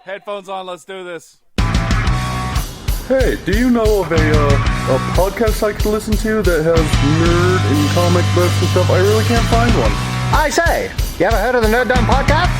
Headphones on, let's do this. Hey, do you know of a podcast I could listen to that has nerd and comic books and stuff? I really can't find one. I say, you ever heard of the Nerd Dumb Podcast?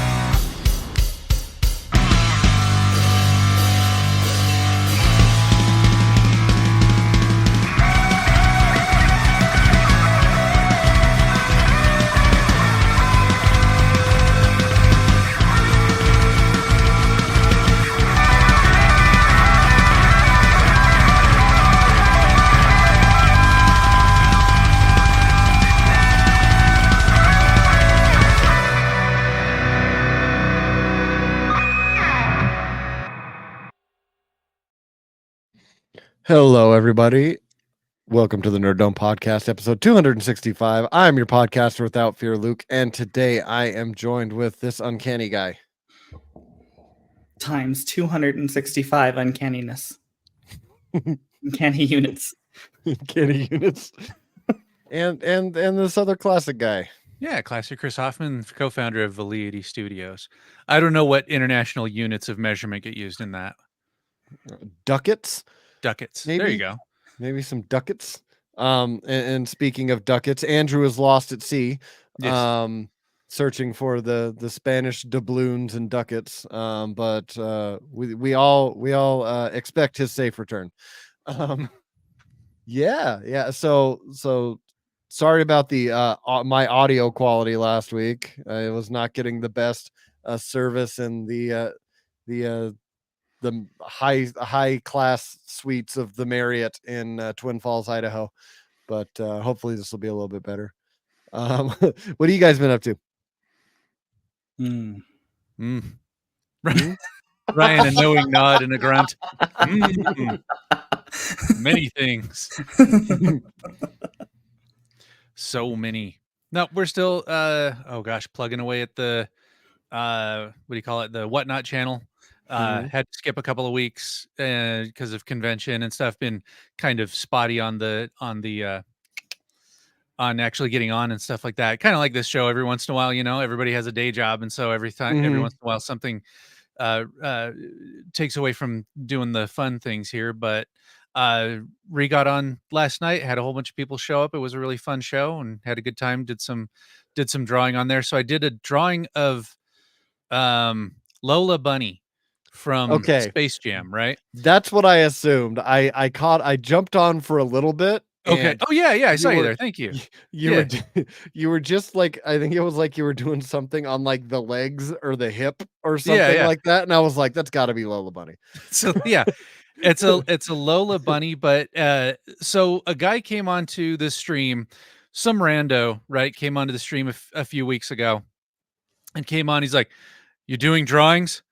Hello, everybody. Welcome to the Nerd Dome Podcast, episode 265. I'm your podcaster without fear, Luke, and today I am joined with this uncanny guy. Times 265 uncanniness. Uncanny units. Uncanny units. and this other classic guy. Yeah, classic Chris Hoffman, co-founder of Validity Studios. I don't know what international units of measurement get used in that. Ducats? Ducats. Maybe? There you go. Maybe some ducats. And speaking of ducats, Andrew is lost at sea. Yes. Searching for the Spanish doubloons and ducats. But we all expect his safe return. Yeah. So sorry about the my audio quality last week. I was not getting the best service and the high class suites of the Marriott in Twin Falls, Idaho. But hopefully this will be a little bit better. What have you guys been up to? Ryan, a knowing nod and a grunt. Many things. So many. No, we're still plugging away at the what do you call it? The Whatnot channel. Had to skip a couple of weeks because of convention and stuff. Been kind of spotty on actually getting on and stuff like that. Kind of like this show. Every once in a while, everybody has a day job, and so every once in a while, something takes away from doing the fun things here. But Ree got on last night. Had a whole bunch of people show up. It was a really fun show and had a good time. Did some drawing on there. So I did a drawing of Lola Bunny from Space Jam, right? That's what I assumed. I jumped on for a little bit. Okay. Oh yeah. I saw you there. Thank you. You were just like, I think it was like you were doing something on like the legs or the hip or something like that, and I was like, that's got to be Lola Bunny. So yeah, it's a Lola Bunny, but so a guy came onto the stream, some rando, right? Came onto the stream a few weeks ago, and came on. He's like, "You're doing drawings?"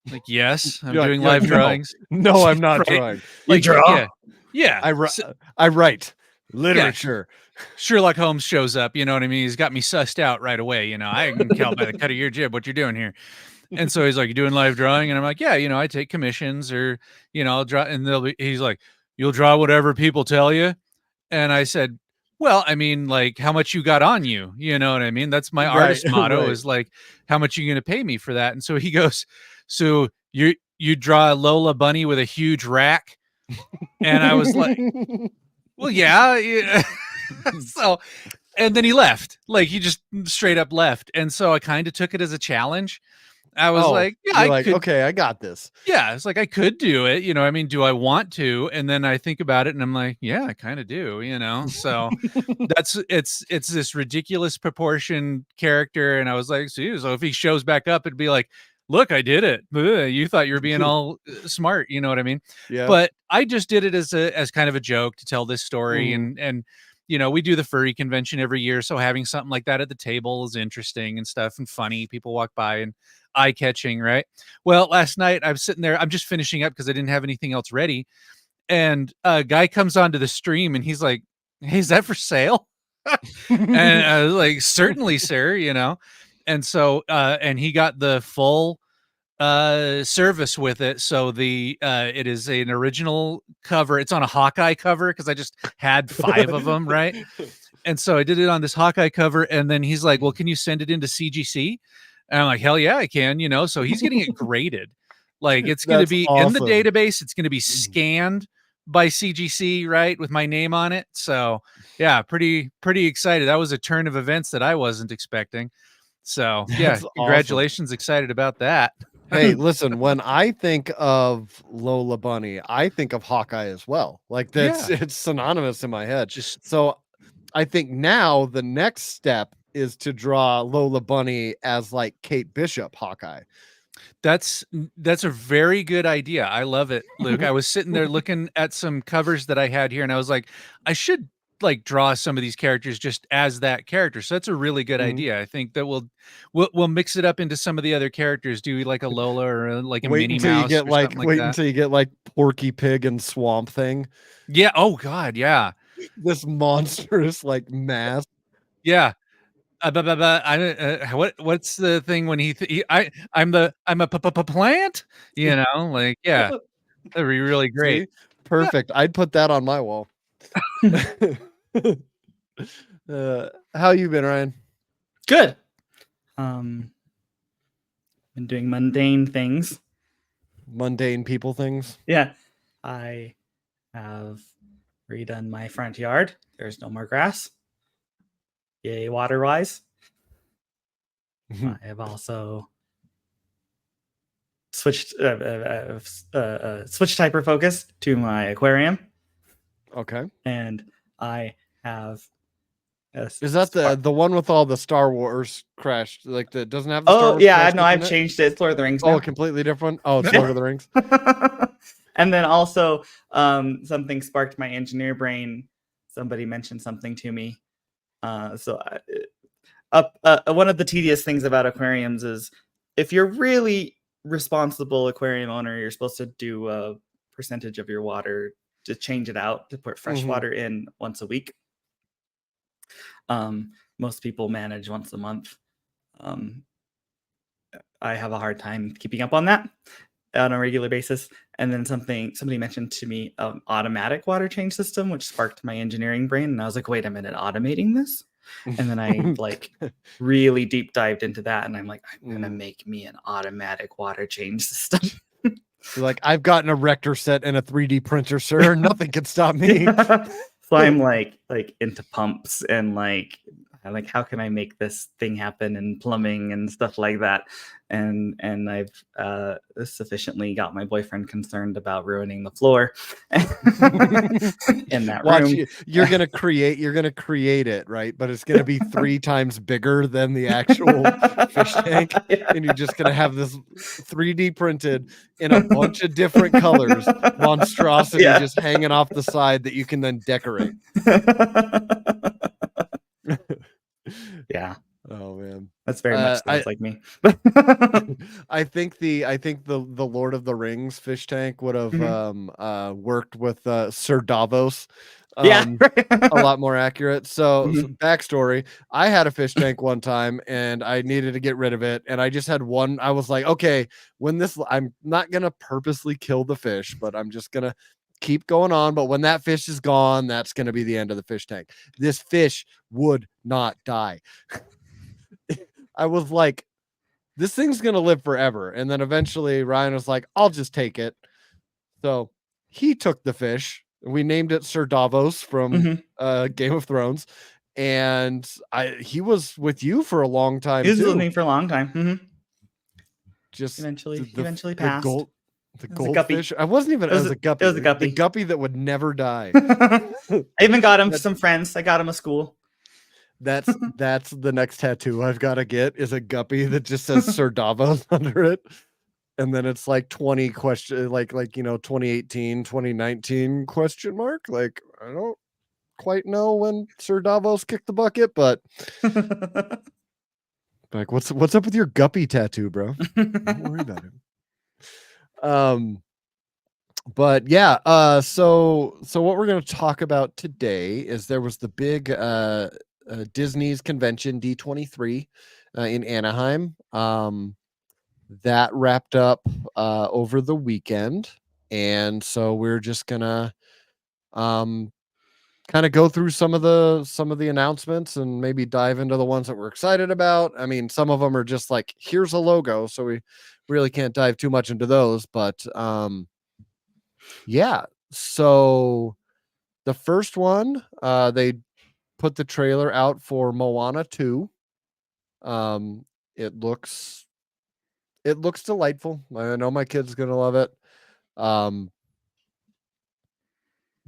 Like, yes, I'm doing live drawings. No, I'm not right? drawing. Like, you draw? Yeah. I write literature. Yeah. Sherlock Holmes shows up. You know what I mean? He's got me sussed out right away. I can tell by the cut of your jib what you're doing here. And so he's like, "You doing live drawing?" And I'm like, "Yeah, I take commissions or, I'll draw." And he's like, "You'll draw whatever people tell you." And I said, "Well, I mean, like, how much you got on you? You know what I mean? That's my artist motto is like, how much are you going to pay me for that?" And so he goes, "So you draw a Lola Bunny with a huge rack?" And I was like, "Well, yeah." So, and then he left. Like, he just straight up left. And so I kind of took it as a challenge. I was like, "Yeah, could." Okay, I got this. Yeah, it's like I could do it. I mean, do I want to? And then I think about it, and I'm like, yeah, I kind of do. So it's this ridiculous proportion character, and I was like, so if he shows back up, it'd be like, "Look, I did it. You thought you were being all smart." You know what I mean? Yeah. But I just did it as kind of a joke to tell this story, and we do the furry convention every year, so having something like that at the table is interesting and stuff and funny. People walk by and eye-catching, right? Well, last night I was sitting there. I'm just finishing up because I didn't have anything else ready, and a guy comes onto the stream and he's like, "Hey, is that for sale?" And I was like, "Certainly, sir." And so and he got the full service with it. So it is an original cover. It's on a Hawkeye cover because I just had 5 of them, right? And so I did it on this Hawkeye cover, and then he's like, "Well, can you send it into CGC?" And I'm like, "Hell yeah, I can." So he's getting it graded. Like, it's gonna That's be in the awesome. database, it's gonna be scanned by CGC, right, with my name on it. So, yeah, pretty excited. That was a turn of events that I wasn't expecting. So, yeah, That's awesome. congratulations, excited about that. Hey, listen, when I think of Lola Bunny, I think of Hawkeye as well. Like Yeah, it's synonymous in my head. just So I think now the next step is to draw Lola Bunny as like Kate Bishop Hawkeye. that's a very good idea. I love it, Luke. I was sitting there looking at some covers that I had here, and I was like, I should like draw some of these characters just as that character. So that's a really good Mhm. idea. I think that we'll mix it up into some of the other characters. Do like a Lola or like a Minnie Mouse or something like Wait that. until you get like Porky Pig and Swamp Thing. Yeah. Oh God. Yeah. This monstrous like mass. Yeah. I what's the thing when I'm a plant, like yeah, that'd be really great. See? Perfect. I'd put that on my wall. How you been, Ryan? Good. Been doing mundane things. Mundane people things. Yeah. I have redone my front yard. There's no more grass. Yay, water wise. I have also switched switched hyper focus to my aquarium, Okay. and I have. Is that the one with all the Star Wars crash? Like that doesn't have the Star Oh Wars yeah, crash no, kit I've in it? changed it. It's Lord of the Rings Oh, now. completely different. Oh, it's Lord of the Rings. And then also, something sparked my engineer brain. Somebody mentioned something to me. One of the tedious things about aquariums is if you're really responsible aquarium owner, you're supposed to do a percentage of your water to change it out to put fresh water in once a week. Most people manage once a month. I have a hard time keeping up on that on a regular basis. And then somebody mentioned to me automatic water change system, which sparked my engineering brain. And I was like, wait a minute, automating this? And then I like really deep dived into that. And I'm like, I'm going to make me an automatic water change system. You're like, I've got an erector set and a 3D printer, sir. Nothing can stop me. So I'm like into pumps and like how can I make this thing happen and plumbing and stuff like that. And I've sufficiently got my boyfriend concerned about ruining the floor in that room. You're gonna create it, right? But it's gonna be 3 times bigger than the actual fish tank, and you're just gonna have this 3D printed in a bunch of different colors monstrosity just hanging off the side that you can then decorate. Yeah. Oh man, that's very much sounds like me. I think the Lord of the Rings fish tank would have worked with Sir Davos. A lot more accurate. So backstory: I had a fish tank one time, and I needed to get rid of it, and I just had one. I was like, okay, I'm not gonna purposely kill the fish, but I'm just gonna keep going on. But when that fish is gone, that's gonna be the end of the fish tank. This fish would not die. I was like, this thing's gonna live forever. And then eventually Ryan was like, I'll just take it. So he took the fish. We named it Sir Davos from Game of Thrones. And he was with you for a long time. He was with me for a long time. Just eventually passed. The goldfish. I wasn't even. It was a guppy. It was a guppy. The guppy that would never die. I even got him some friends. I got him a school. That's the next tattoo I've got to get is a guppy that just says Sir Davos under it. And then it's like 20 question, like 2018, 2019 question mark. Like, I don't quite know when Sir Davos kicked the bucket, but like, what's up with your guppy tattoo, bro? Don't worry about it. But yeah, so what we're going to talk about today is there was the big Disney's convention D23 in Anaheim. That wrapped up over the weekend, and so we're just gonna kind kind of go through some of the announcements and maybe dive into the ones that we're excited about. I mean, some of them are just like, here's a logo, so we really can't dive too much into those, but yeah. So the first one, they put the trailer out for Moana 2. Um, it looks delightful. I know my kid's gonna love it.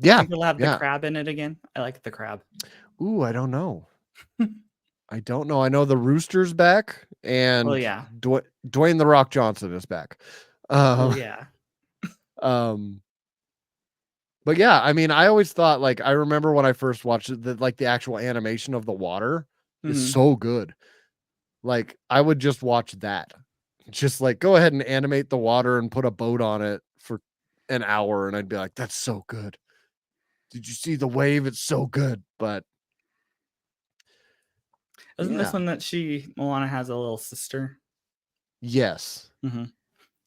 Yeah, think it'll have the yeah. crab in it again. I like the crab. Ooh, I don't know. I don't know. I know the Rooster's back, and yeah. Dwayne the Rock Johnson is back. Yeah. But yeah, I mean, I always thought, like, I remember when I first watched it, that like the actual animation of the water is so good. Like, I would just watch that. Just like go ahead and animate the water and put a boat on it for an hour, and I'd be like, that's so good. Did you see the wave? It's so good. But Isn't this yeah. one that Moana has a little sister? Yes. Do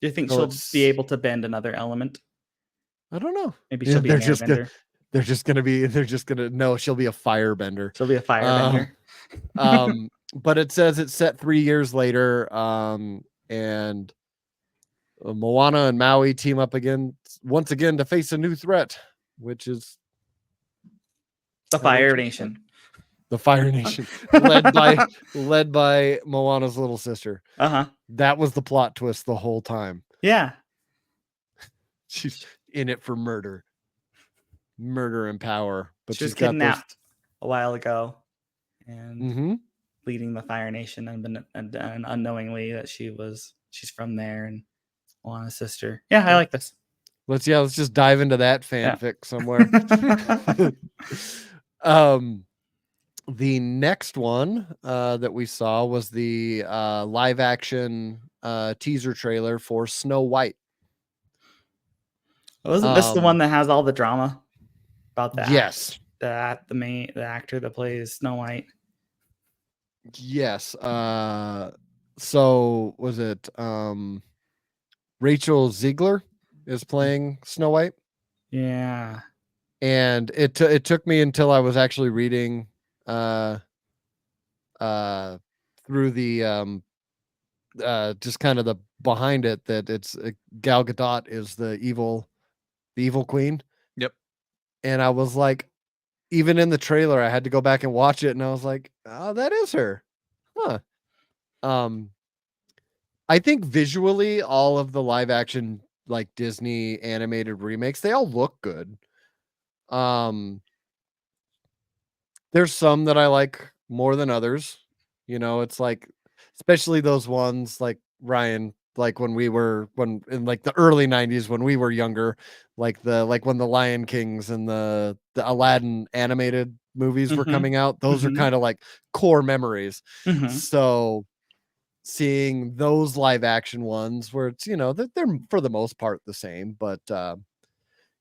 you think So she'll be able to bend another element? I don't know. Maybe she'll be an airbender. She'll be a firebender. She'll be a firebender. But it says it's set 3 years later. And Moana and Maui team up once again to face a new threat, which is The Fire Nation. The Fire Nation, led by Moana's little sister. That was the plot twist the whole time. Yeah. She's in it for murder and power. But she was kidnapped a while ago and leading the Fire Nation, and unknowingly that she's from there and Moana's sister. Yeah, I like this. Let's just dive into that fanfic somewhere. The next one that we saw was the live action teaser trailer for Snow White. Wasn't this the one that has all the drama about that? Yes. The actor that plays Snow White. Yes. So was it Rachel Ziegler is playing Snow White? Yeah. And it took me until I was actually reading through the just kind of the behind it that it's Gal Gadot is the evil queen. Yep. And I was like, even in the trailer, I had to go back and watch it, and I was like, oh, that is her. Huh. I think visually all of the live action like Disney animated remakes, they all look good. There's some that I like more than others. You know, it's like, especially those ones like Ryan, like when in like the early 90s when we were younger, like when the Lion Kings and the Aladdin animated movies were coming out, those are kind of like core memories. So seeing those live action ones where it's, you know, they're for the most part the same, but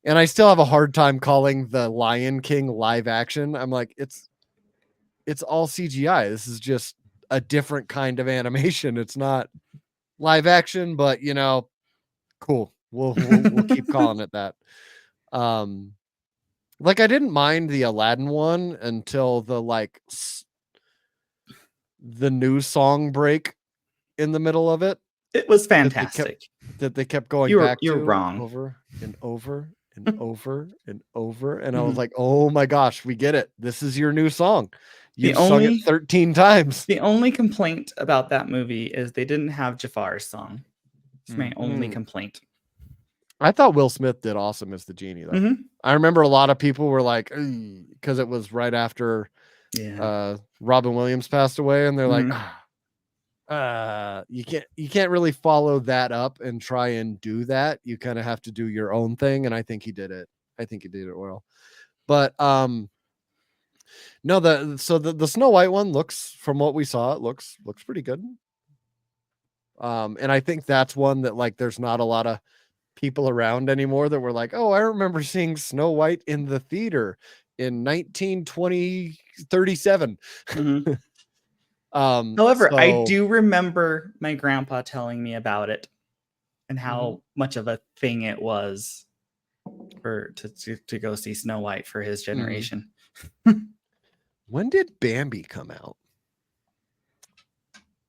and I still have a hard time calling the Lion King live action. I'm like, it's all CGI. This is just a different kind of animation. It's not live action, but you know, cool. We'll keep calling it that. Like I didn't mind the Aladdin one until the new song break in the middle of it. It was fantastic. That they kept going back to. You're wrong. Over and over and over and over. And I was like, oh my gosh, we get it. This is your new song. You've sung it 13 times. The only complaint about that movie is they didn't have Jafar's song. It's my only complaint. I thought Will Smith did awesome as the genie, though. I remember a lot of people were like, because it was right after Robin Williams passed away, and they're like, you can't really follow that up and try and do that. You kind of have to do your own thing, and I think he did it. I think he did it well. But no, the Snow White one looks, from what we saw, it looks pretty good. And I think that's one that like there's not a lot of people around anymore that were like, oh, I remember seeing Snow White in the theater in 1937. However, I do remember my grandpa telling me about it and how much of a thing it was to go see Snow White for his generation. When did Bambi come out?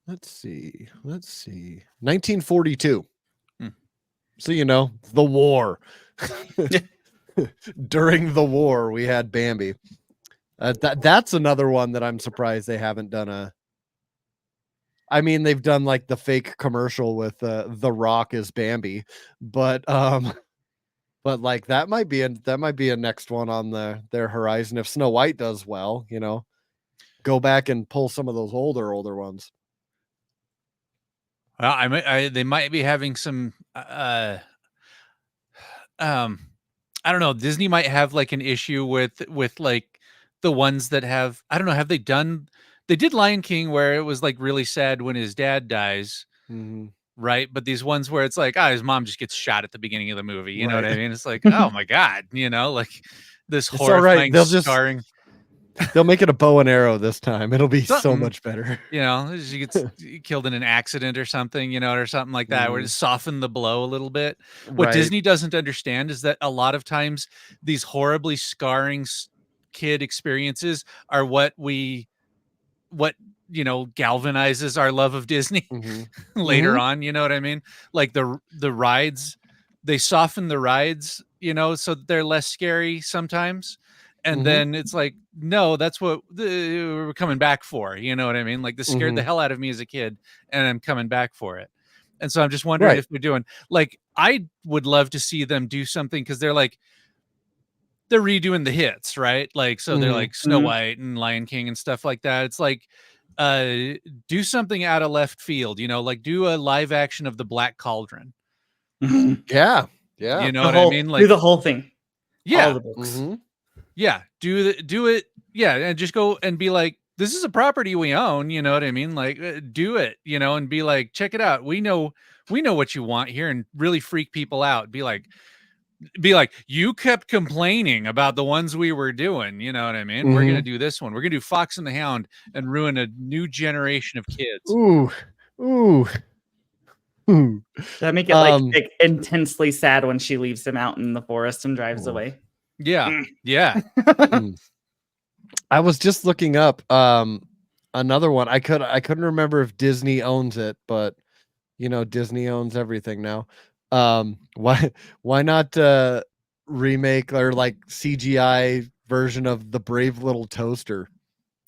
Let's see. 1942. Hmm. So, the war. During the war, we had Bambi. That's another one that I'm surprised they haven't done I mean, they've done like the fake commercial with The Rock as Bambi, but like that might be a next one on their horizon if Snow White does well, go back and pull some of those older ones. Well, they might be having some I don't know, Disney might have like an issue with like the ones that have, I don't know, they did Lion King where it was like really sad when his dad dies, right? But these ones where it's like, his mom just gets shot at the beginning of the movie, you know what I mean? It's like, oh my god, like this It's all right. horrifying scarring. They'll make it a bow and arrow this time. It'll be so Something. much better. She gets killed in an accident or something, or something like that, where to soften the blow a little bit. What Disney doesn't understand is that a lot of times these horribly scarring kid experiences are what galvanizes our love of Disney later on. You know what I mean? Like the rides, they soften the rides, so that they're less scary sometimes. And then it's like, no, that's what we're coming back for. You know what I mean? Like this scared the hell out of me as a kid, and I'm coming back for it. And so I'm just wondering if they're doing, like, I would love to see them do something, because they're redoing the hits, right? Like, so they're like Snow White and Lion King and stuff like that. It's like, do something out of left field, like do a live action of the Black Cauldron. Yeah. You know what I mean? Like do the whole thing. Yeah. All the books. Yeah, do it. Yeah, and just go and be like, this is a property we own. You know what I mean? Like, do it. And be like, check it out. We know what you want here, and really freak people out. Be like, you kept complaining about the ones we were doing. You know what I mean? We're gonna do this one. We're gonna do Fox and the Hound and ruin a new generation of kids. Ooh. That make it like intensely sad when she leaves him out in the forest and drives away. Yeah. Yeah. I was just looking up another one. I couldn't remember if Disney owns it, but Disney owns everything now. Why not remake or like CGI version of The Brave Little Toaster?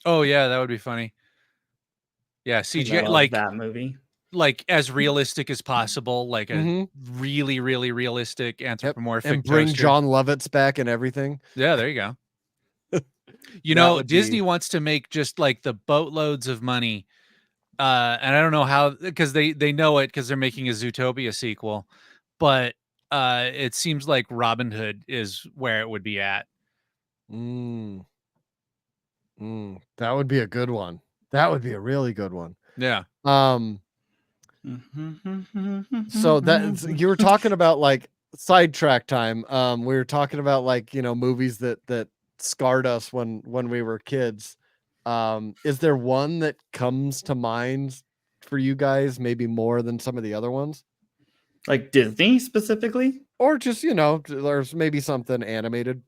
Oh yeah, that would be funny. Yeah, CGI, like that movie. Like as realistic as possible, like a really, really realistic anthropomorphic and bring toaster. John Lovitz back and everything. Yeah, there you go. Disney wants to make just like the boatloads of money. And I don't know how, because they know it, because they're making a Zootopia sequel. But it seems like Robin Hood is where it would be at. That would be a good one. That would be a really good one. Yeah. So that you were talking about like sidetrack time. We were talking about like movies that scarred us when we were kids. Is there one that comes to mind for you guys, maybe more than some of the other ones? Like Disney specifically? Or just, there's maybe something animated.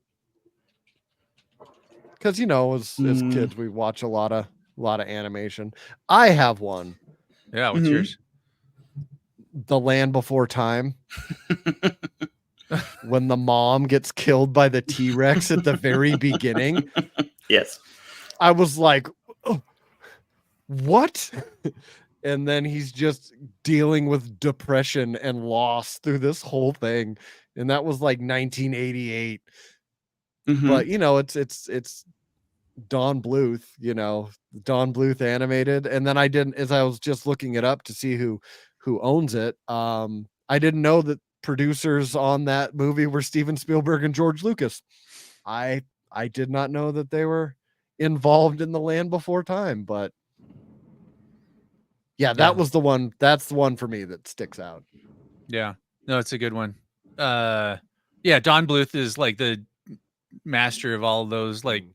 Because as kids we watch a lot of animation. I have one. Yeah, what's yours? The Land Before Time. When the mom gets killed by the T-Rex at the very beginning. Yes. I was like, oh, what? And then he's just dealing with depression and loss through this whole thing. And that was like 1988. But it's Don Bluth, Don Bluth animated. And then as I was just looking it up to see who owns it, I didn't know that producers on that movie were Steven Spielberg and George Lucas. I did not know that they were involved in The Land Before Time, but that was the one. That's the one for me that sticks out. Yeah, no, it's a good one. Don Bluth is like the master of all those, like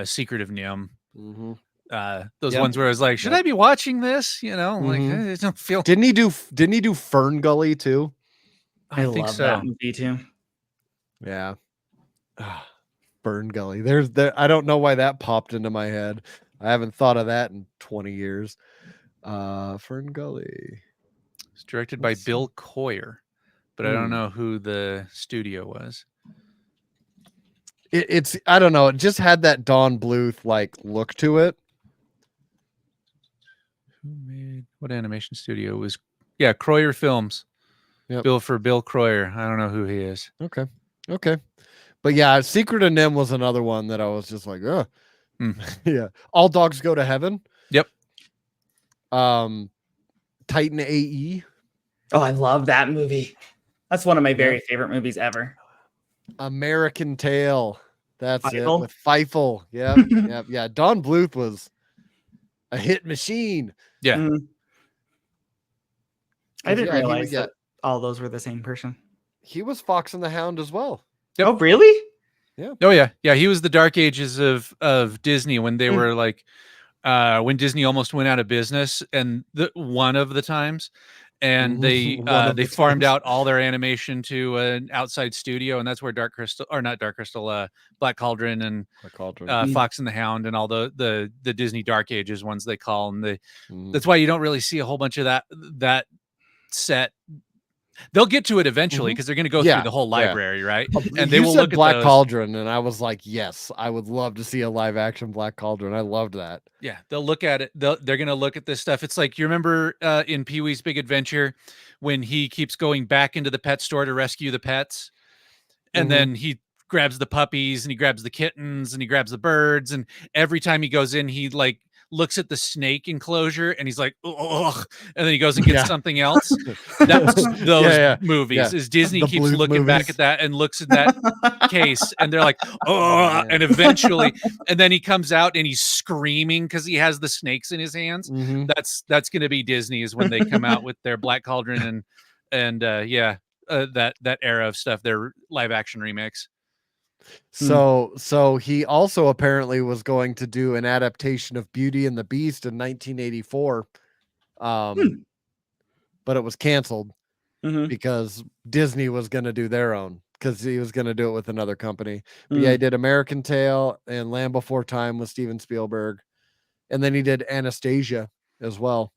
Secret of NIMH. Those ones where I was like, should I be watching this? Like I don't feel. Didn't he do Fern Gully too? I think love that movie too. Yeah. Fern Gully. I don't know why that popped into my head. I haven't thought of that in 20 years. Fern Gully. It's directed by Bill Coyer, but I don't Hmm. know who the studio was. It's I don't know. It just had that Don Bluth like look to it. Who made what animation studio was? Yeah, Croyer Films. Yep. Bill Croyer. I don't know who he is. Okay. But yeah, Secret of Nim was another one that I was just like, ugh. Yeah. All Dogs Go to Heaven. Yep. Titan AE. Oh, I love that movie. That's one of my very favorite movies ever. American Tail. That's Feifel? it with Feifel. Yep. Yeah. Don Bluth was a hit machine. Yeah. Mm. I didn't Yeah, realize that all those were the same person. He was Fox and the Hound as well. Yep. Oh, really? Yeah. Oh yeah. Yeah. He was the dark ages of Disney when they were like when Disney almost went out of business, and one of the times, and they One of they the farmed times. out all their animation to an outside studio, and that's where Black Cauldron and Black Cauldron. Fox and the Hound and all the Disney Dark Ages ones they call, and Mm. that's why you don't really see a whole bunch of that set. They'll get to it eventually because they're going to go through the whole library, right? And they will look at Black those. Cauldron, and I was like, yes, I would love to see a live action Black Cauldron. I loved that. Yeah, they'll look at it. They're going to look at this stuff. It's like, you remember in Pee-wee's Big Adventure when he keeps going back into the pet store to rescue the pets, and then he grabs the puppies and he grabs the kittens and he grabs the birds, and every time he goes in, he like looks at the snake enclosure and he's like, ugh, and then he goes and gets something else. That's those movies. Is Disney keeps Bluth looking back at that and looks in that case, and they're like, oh, and eventually, and then he comes out and he's screaming because he has the snakes in his hands. That's going to be Disney, is when they come out with their Black Cauldron and that era of stuff, their live action remakes. So he also apparently was going to do an adaptation of Beauty and the Beast in 1984, but it was canceled because Disney was going to do their own, because he was going to do it with another company. But yeah, he did American Tail and Land Before Time with Steven Spielberg, and then he did Anastasia as well.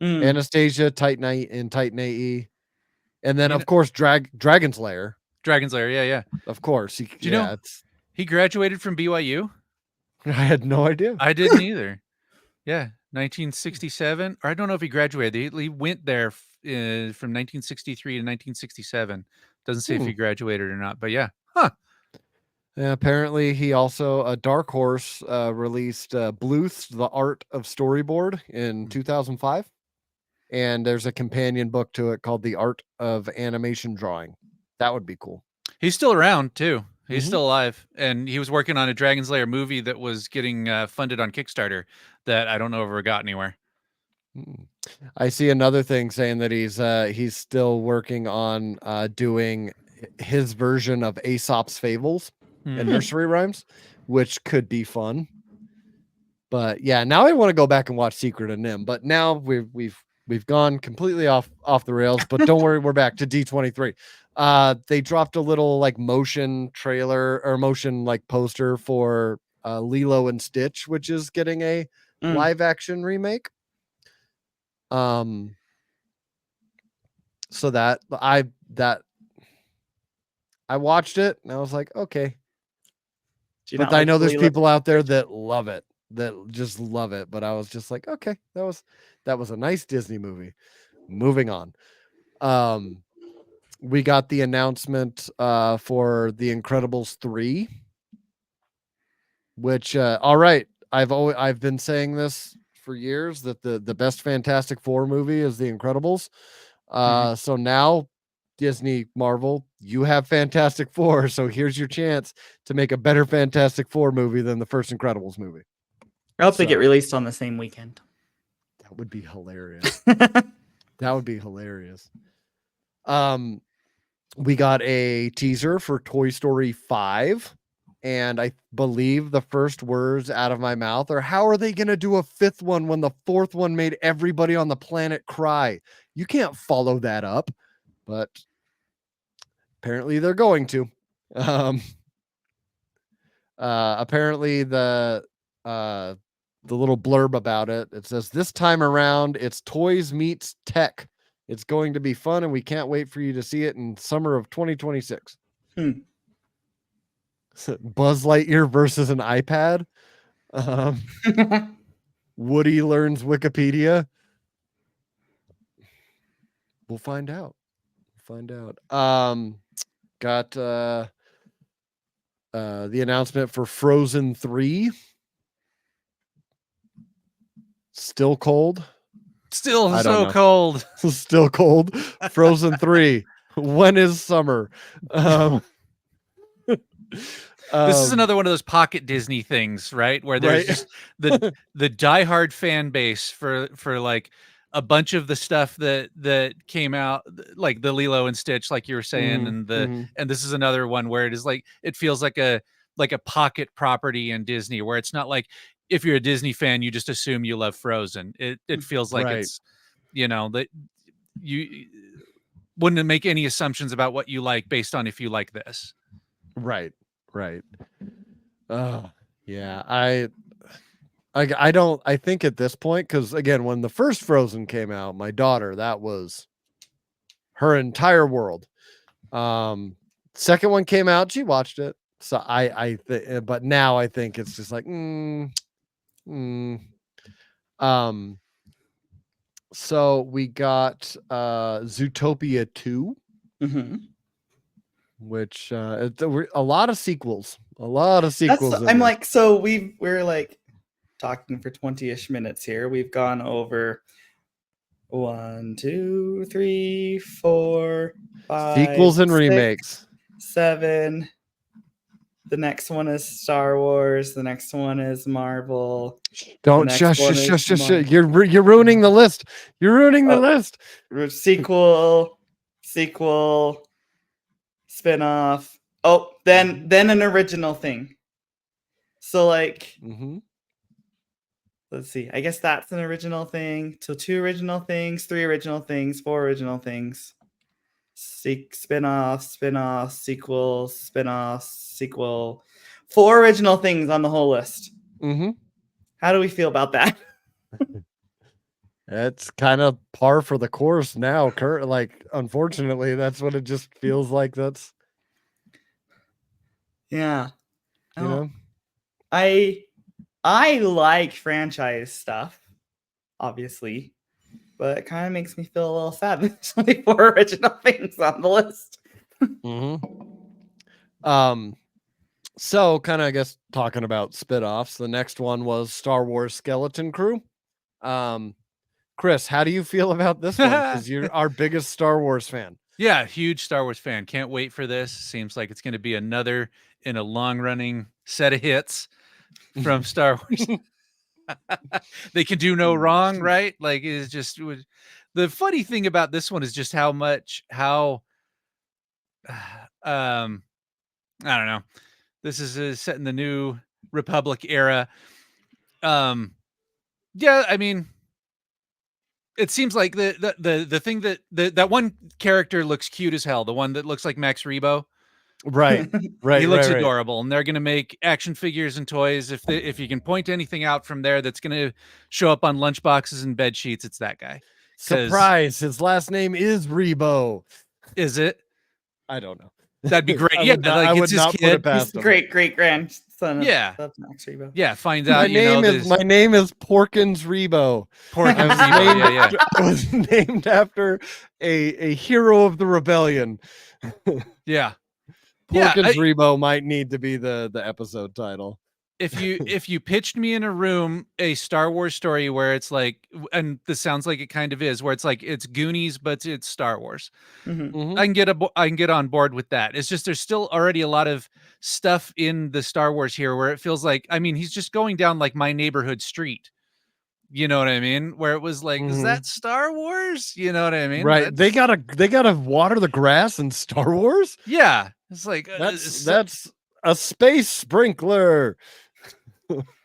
Anastasia, Titan AE, and then of course Dragon's Lair. Dragon's Lair, yeah. Of course. Do you know he graduated from BYU? I had no idea. I didn't either. Yeah, 1967. Or I don't know if he graduated. He went there from 1963 to 1967. Doesn't say if he graduated or not, but yeah. Huh. Yeah, apparently he also, Dark Horse released Bluth's The Art of Storyboard in 2005. And there's a companion book to it called The Art of Animation Drawing. That would be cool. He's still around too. He's still alive, and he was working on a Dragon's Lair movie that was getting funded on Kickstarter that I don't know if ever got anywhere. I see another thing saying that he's still working on doing his version of Aesop's Fables and nursery rhymes, which could be fun. But yeah, now I want to go back and watch Secret of Nim. But now we've gone completely off the rails. But don't worry, we're back to D23. They dropped a little like motion trailer or motion like poster for Lilo and Stitch, which is getting a live action remake. So that I watched it and I was like, okay. But I know there's people out there that love it, that just love it. But I was just like, okay, that was a nice Disney movie. Moving on. We got the announcement for The Incredibles 3, which all right, I've been saying this for years that the best Fantastic Four movie is The Incredibles. So now Disney, Marvel, you have Fantastic Four, so here's your chance to make a better Fantastic Four movie than the first Incredibles movie. I hope they get released on the same weekend. That would be hilarious. That would be hilarious. We got a teaser for Toy Story 5, and I believe the first words out of my mouth are, how are they going to do a fifth one when the fourth one made everybody on the planet cry? You can't follow that up, but apparently they're going to. Apparently the little blurb about it says this time around it's toys meets tech. It's going to be fun and we can't wait for you to see it in summer of 2026. Buzz Lightyear versus an iPad. Woody learns Wikipedia. We'll find out. Got the announcement for Frozen 3. Still cold. Still I don't so know. cold. Still cold. Frozen 3. When is summer? This is another one of those pocket Disney things, right? Where there's just the diehard fan base for like a bunch of the stuff that came out, like the Lilo and Stitch, like you were saying, and this is another one where it is like it feels like a pocket property in Disney, where it's not like if you're a Disney fan, you just assume you love Frozen. It feels like it's, that you wouldn't make any assumptions about what you like based on if you like this. Right. Oh, yeah. I don't, I think at this point, because again, when the first Frozen came out, my daughter, that was her entire world. Second one came out, she watched it. So but now I think it's just like, so we got Zootopia 2. Which a lot of sequels. I'm like, so we're like talking for 20-ish minutes here. We've gone over 1, 2, 3, 4, 5 sequels and 6, remakes. 7. The next one is Star Wars. The next one is Marvel. Don't shush. You're ruining the list. You're ruining the list. Sequel, spin-off. Oh, then an original thing. So like, let's see. I guess that's an original thing. So 2 original things, 3 original things, 4 original things. Spin-off, sequel, spin-off, sequel. 4 original things on the whole list. How do we feel about that? It's kind of par for the course now. Like, unfortunately, that's what it just feels like. That's, yeah. You know, I like franchise stuff, obviously, but it kind of makes me feel a little sad that there's only 4 original things on the list. So kind of, I guess, talking about spin-offs, the next one was Star Wars Skeleton Crew. Chris, how do you feel about this one? Because you're our biggest Star Wars fan. Yeah, huge Star Wars fan. Can't wait for this. Seems like it's going to be another in a long-running set of hits from Star Wars. They can do no wrong, right? Like, it's just the funny thing about this one is just how I don't know. This is set in the New Republic era. Yeah, I mean, it seems like the thing that one character looks cute as hell. The one that looks like Max Reebo. Right. He looks adorable, and they're going to make action figures and toys. If you can point anything out from there that's going to show up on lunchboxes and bed sheets, it's that guy. Surprise! His last name is Reebo. Is it? I don't know. That'd be great. I would not put it past him. Great grandson. Yeah, of Max Reebo. Yeah, find out. My name is Porkins Reebo. Porkins Reebo. I was named after a hero of the rebellion. Yeah. Porkins Reebo might need to be the episode title. If you pitched me in a room a Star Wars story where it's like, and this sounds like it kind of is, where it's like it's Goonies but it's Star Wars, I can get on board with that. It's just there's still already a lot of stuff in the Star Wars here where it feels like, I mean, he's just going down like my neighborhood street. You know what I mean? Where it was like, is that Star Wars? You know what I mean? Right. They gotta water the grass in Star Wars. Yeah, it's like that's a space sprinkler.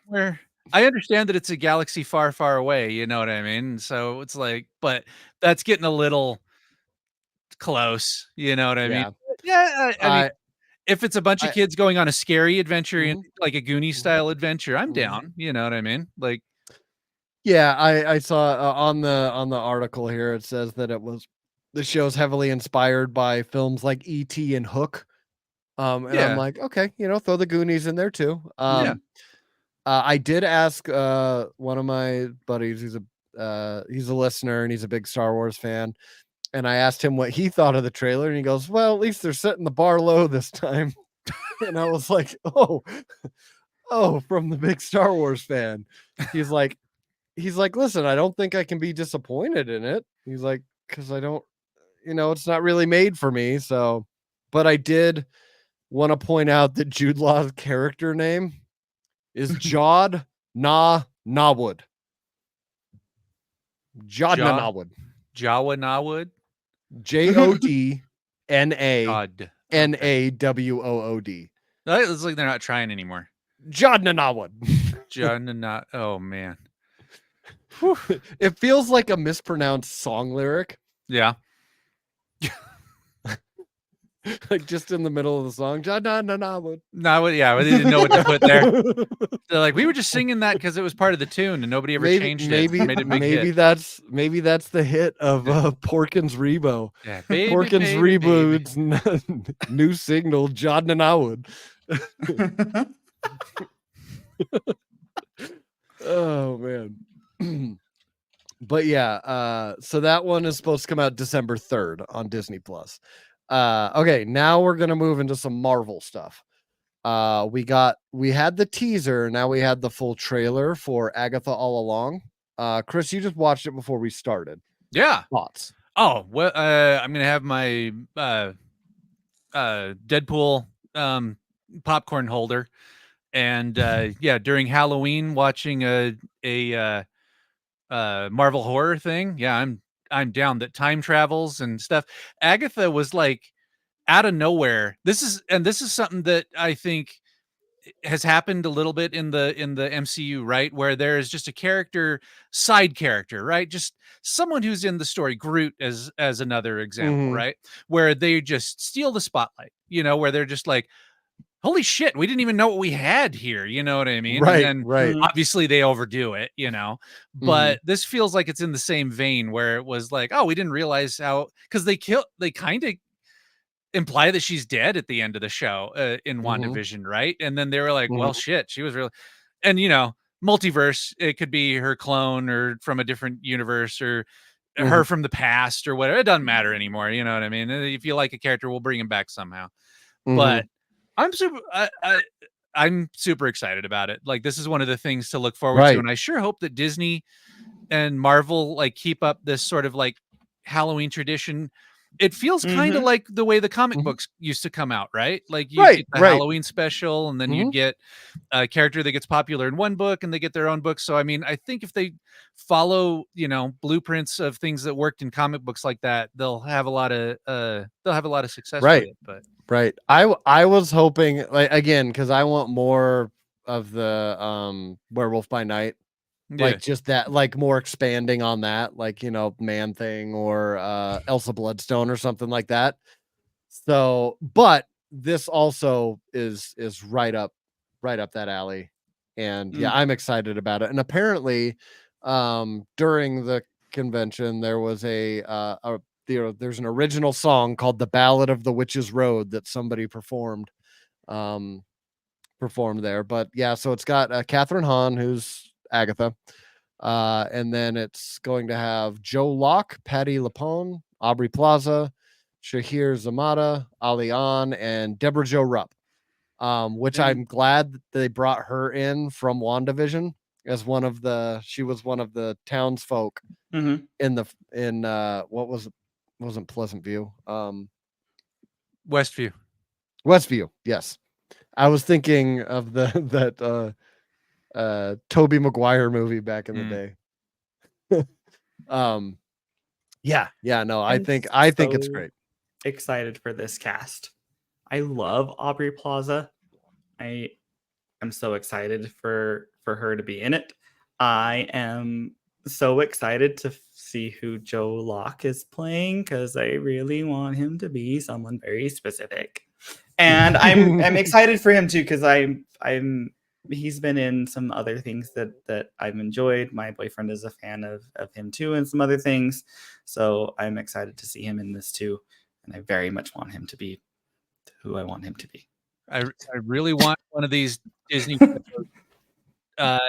Where I understand that it's a galaxy far, far away. You know what I mean? So it's like, but that's getting a little close. You know what I mean? Yeah. I mean, if it's a bunch of kids going on a scary adventure, in like a Goonies style adventure, I'm Mhm. down. You know what I mean? Like, Yeah, I saw on the article here. It says that the show's heavily inspired by films like E.T. and Hook. And I'm yeah, like, okay, throw the Goonies in there too. Yeah. I did ask one of my buddies. He's a listener and he's a big Star Wars fan. And I asked him what he thought of the trailer, and he goes, "Well, at least they're setting the bar low this time." And I was like, "Oh, from the big Star Wars fan." He's like, "Listen, I don't think I can be disappointed in it." He's like, "Because I don't, it's not really made for me." So, but I did want to point out that Jude Law's character name is Jod Nawood. Jod Nawood. Jawa Nawood. JODNANAWOOD. God. Okay. It's like they're not trying anymore. Jod Nawood. John, not. Oh man. It feels like a mispronounced song lyric. Yeah. Like just in the middle of the song. Jod Nawood. No, yeah, they didn't know what to put there. They're like, we were just singing that because it was part of the tune, and nobody ever changed it. Made a big hit. That's the hit of Porkins Reebo. Yeah, baby, Porkins Reboot's new single, Jod Nawood. Oh man. But yeah, so that one is supposed to come out December 3rd on Disney Plus. Okay, now we're gonna move into some Marvel stuff. We had the teaser, now we had the full trailer for Agatha All Along. Chris, you just watched it before we started. Yeah. Thoughts? Oh, well, I'm gonna have my Deadpool popcorn holder, and yeah, during Halloween, watching a Marvel horror thing. Yeah, I'm down. That time travels and stuff. Agatha was like out of nowhere. This is something that I think has happened a little bit in the MCU, right? Where there is just a side character, right? Just someone who's in the story. Groot as another example, right? Where they just steal the spotlight, where they're just like, holy shit, we didn't even know what we had here. You know what I mean? Right, And then right. obviously they overdo it, but this feels like it's in the same vein where it was like, oh, we didn't realize how, because they kind of imply that she's dead at the end of the show in WandaVision, right? And then they were like, well, shit, she was really, and multiverse, it could be her clone or from a different universe or her from the past or whatever. It doesn't matter anymore. You know what I mean? If you like a character, we'll bring him back somehow. But I'm super excited about it. Like, this is one of the things to look forward to. And I sure hope that Disney and Marvel like keep up this sort of like Halloween tradition. It feels kind of like the way the comic books used to come out, right? Like you get the Halloween special, and then you get a character that gets popular in one book and they get their own book. So I mean, I think if they follow, blueprints of things that worked in comic books like that, they'll have a lot of success with it. But right. I was hoping, like, again, because I want more of the Werewolf by Night. Like just that, like more expanding on that, like, Man Thing or Elsa Bloodstone or something like that. So, but this also is right up that alley. And yeah, I'm excited about it. And apparently, during the convention, there was there's an original song called "The Ballad of the Witch's Road" that somebody performed there. But yeah, so it's got Catherine Hahn, who's Agatha. And then it's going to have Joe Locke, Patty LuPone, Aubrey Plaza, Shahir Zamata, Ali An, and Deborah Jo Rupp. Which I'm glad that they brought her in from WandaVision as she was one of the townsfolk in what wasn't Pleasant View. Westview, yes. I was thinking of that Tobey Maguire movie back in the day. I think it's great. Excited for this cast. I love Aubrey Plaza. I am so excited for her to be in it. I am so excited to see who Joe Locke is playing because I really want him to be someone very specific. And I'm excited for him too, because he's been in some other things that I've enjoyed. My boyfriend is a fan of him too, and some other things. So I'm excited to see him in this too, and I very much want him to be who I want him to be. I really want one of these Disney shows.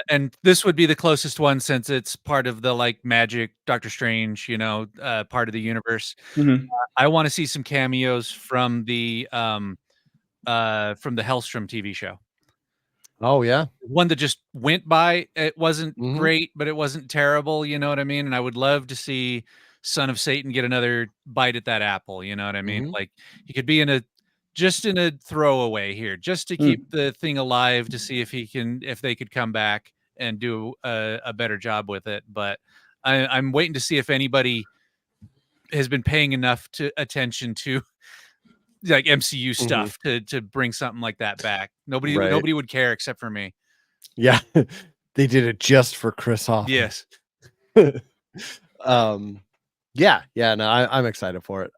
And this would be the closest one since it's part of the like magic Doctor Strange, part of the universe. Mm-hmm. I want to see some cameos from the Hellstrom TV show. Oh yeah. One that just went by. It wasn't Mhm. great, but it wasn't terrible, you know what I mean? And I would love to see Son of Satan get another bite at that apple, you know what I mean? Mhm. Like he could be in a throwaway here, just to keep the thing alive, to see if they could come back and do a better job with it. But I'm waiting to see if anybody has been paying enough attention to like MCU stuff to bring something like that back. Right. Nobody would care except for me. Yeah. They did it just for Chris Hoffman. Yes. Yeah, no, I'm excited for it.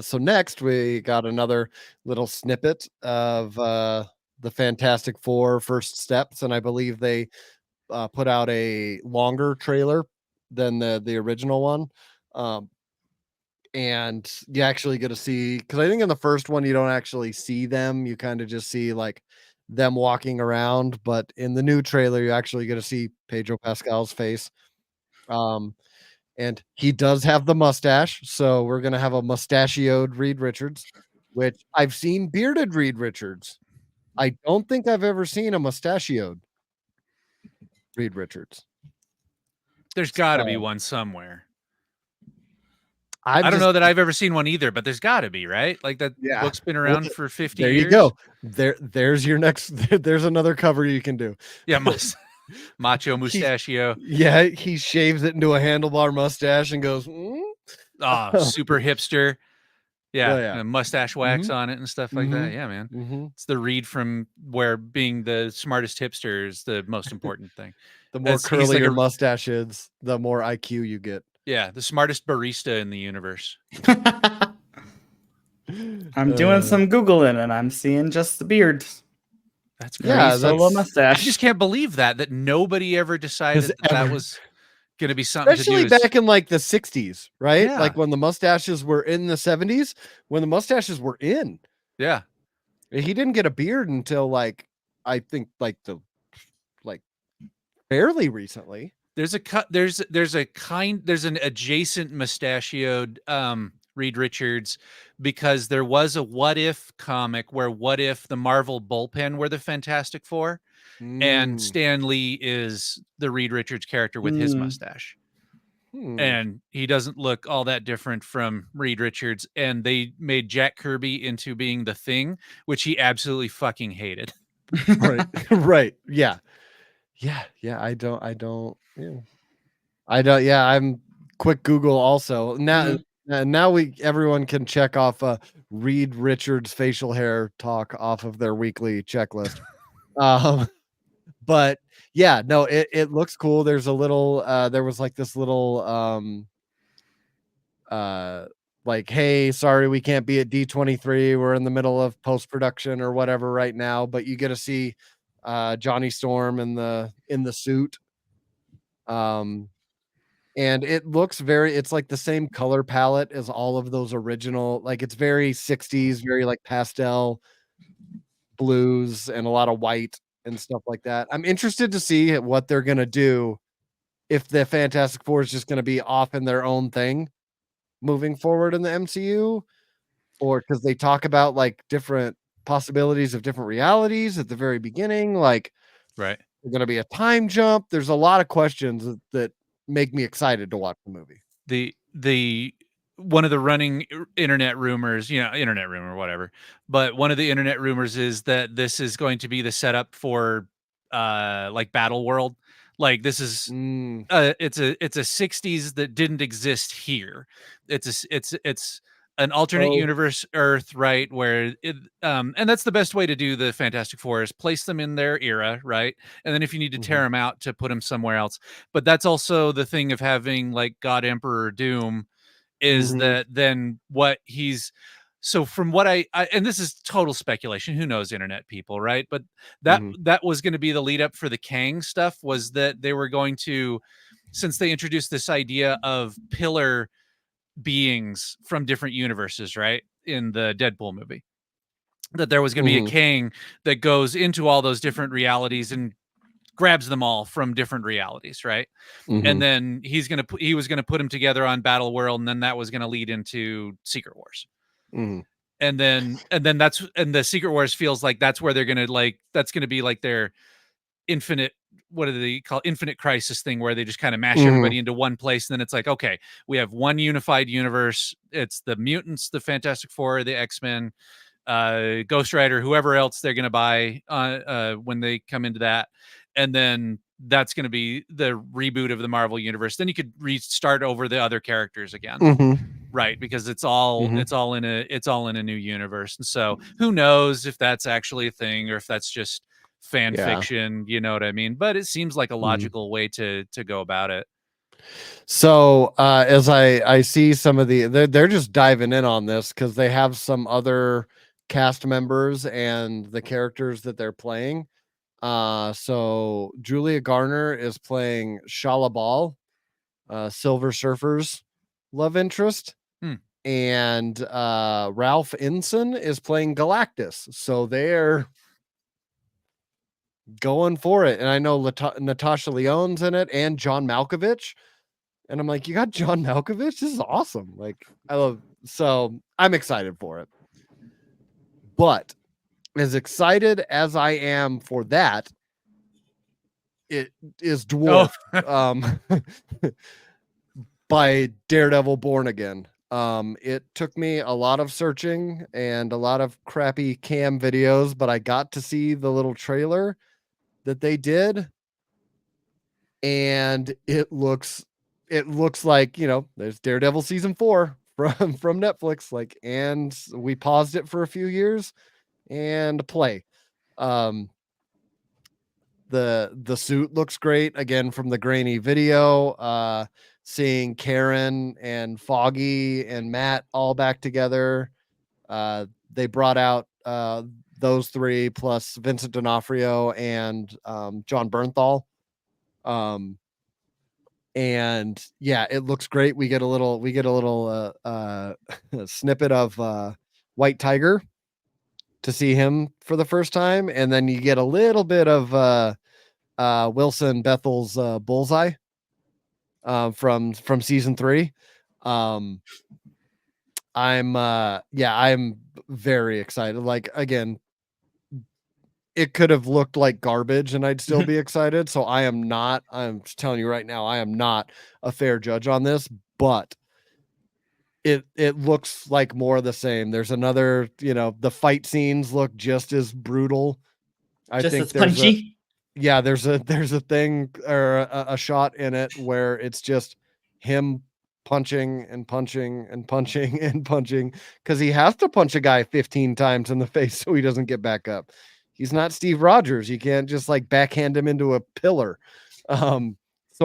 So next we got another little snippet of the Fantastic Four first steps, and I believe they put out a longer trailer than the original one. And you actually get to see, because I think in the first one you don't actually see them, you kind of just see like them walking around, but in the new trailer you actually get to see Pedro Pascal's face. And he does have the mustache, so we're gonna have a mustachioed Reed Richards, which I've seen bearded Reed Richards. I don't think I've ever seen a mustachioed Reed Richards. There's got to be one somewhere. I don't know that I've ever seen one either, but there's got to be, right? Like that book's been around for 50 years. There you go. There's your next. There's another cover you can do. Yeah, macho mustachio. He shaves it into a handlebar mustache and goes, super hipster. Yeah, and mustache wax Mhm. on it and stuff like that. Yeah, man. Mhm. It's the Reed from where being the smartest hipster is the most important thing. The more He's curly like your mustache is, the more IQ you get. Yeah, the smartest barista in the universe. I'm doing some Googling and I'm seeing just the beard. That's great. Yeah, solo mustache. I just can't believe that nobody ever decided that was going to be something especially to do. Back in like the 60s, right? Yeah. Like when the mustaches were in the 70s, when the mustaches were in. Yeah. He didn't get a beard until like, I think like fairly recently. There's an adjacent mustachioed Reed Richards, because there was a What If comic where What If the Marvel bullpen were the Fantastic Four, and Stan Lee is the Reed Richards character with his mustache. And he doesn't look all that different from Reed Richards, and they made Jack Kirby into being the Thing, which he absolutely fucking hated. Right. Yeah. I'm quick Google also. Now everyone can check off Reed Richards facial hair talk off of their weekly checklist. But yeah, no, it looks cool. There's a little there was like this little like, hey, sorry we can't be at D23. We're in the middle of post-production or whatever right now, but you get to see Johnny Storm in the suit. And it looks it's like the same color palette as all of those original, like it's very 60s, very like pastel blues and a lot of white and stuff like that. I'm interested to see what they're gonna do if the Fantastic Four is just gonna be off in their own thing moving forward in the MCU, or because they talk about like different possibilities of different realities at the very beginning, like right, there's gonna be a time jump. There's a lot of questions that make me excited to watch the movie. The one of the running internet rumors, whatever, but one of the internet rumors is that this is going to be the setup for like Battle World. Like this is it's a 60s that didn't exist here. It's an alternate universe Earth, right, where and that's the best way to do the Fantastic Four, is place them in their era, right, and then if you need to tear them out, to put them somewhere else. But that's also the thing of having like God Emperor Doom, is that then what he's So from what I and this is total speculation, who knows, internet people, right? But that was going to be the lead up for the Kang stuff, was that they were going to, since they introduced this idea of pillar beings from different universes, right, in the Deadpool movie, that there was going to be a Kang that goes into all those different realities and grabs them all from different realities, right? And then he was going to put them together on Battle World, and then that was going to lead into Secret Wars. And then the Secret Wars feels like that's where they're going to, like, that's going to be like their infinite, what do they call, infinite crisis thing, where they just kind of mash everybody into one place. And then it's like, okay, we have one unified universe. It's the mutants, the Fantastic Four, the X-Men, Ghost Rider, whoever else they're going to buy when they come into that. And then that's going to be the reboot of the Marvel universe. Then you could restart over the other characters again. Right, because it's all in a new universe. And so who knows if that's actually a thing, or if that's just fan fiction, you know what I mean? But it seems like a logical way to go about it. So as I see some of they're just diving in on this because they have some other cast members and the characters that they're playing. So Julia Garner is playing Shala Ball, Silver Surfer's love interest. And Ralph Ensign is playing Galactus. So they're going for it. And I know Natasha Lyonne's in it, and John Malkovich. And I'm like, you got John Malkovich? This is awesome. Like, so I'm excited for it. But as excited as I am for that, it is dwarfed by Daredevil Born Again. It took me a lot of searching and a lot of crappy cam videos, but I got to see the little trailer that they did, and it looks like, you know, there's Daredevil season 4 from Netflix, like, and we paused it for a few years and play. The suit looks great again from the grainy video. Seeing Karen and Foggy and Matt all back together. They brought out those three plus Vincent D'Onofrio and John Bernthal. And yeah, it looks great. We get a little snippet of White Tiger to see him for the first time, and then you get a little bit of Wilson Bethel's Bullseye from season 3. I'm very excited. Like, again, it could have looked like garbage and I'd still be excited. So I'm just telling you right now, I am not a fair judge on this, but it looks like more of the same. There's another, you know, the fight scenes look just as brutal. I just think as punchy. there's a thing or a shot in it where it's just him punching and punching and punching and punching, because he has to punch a guy 15 times in the face so he doesn't get back up. He's not Steve Rogers. You can't just like backhand him into a pillar. So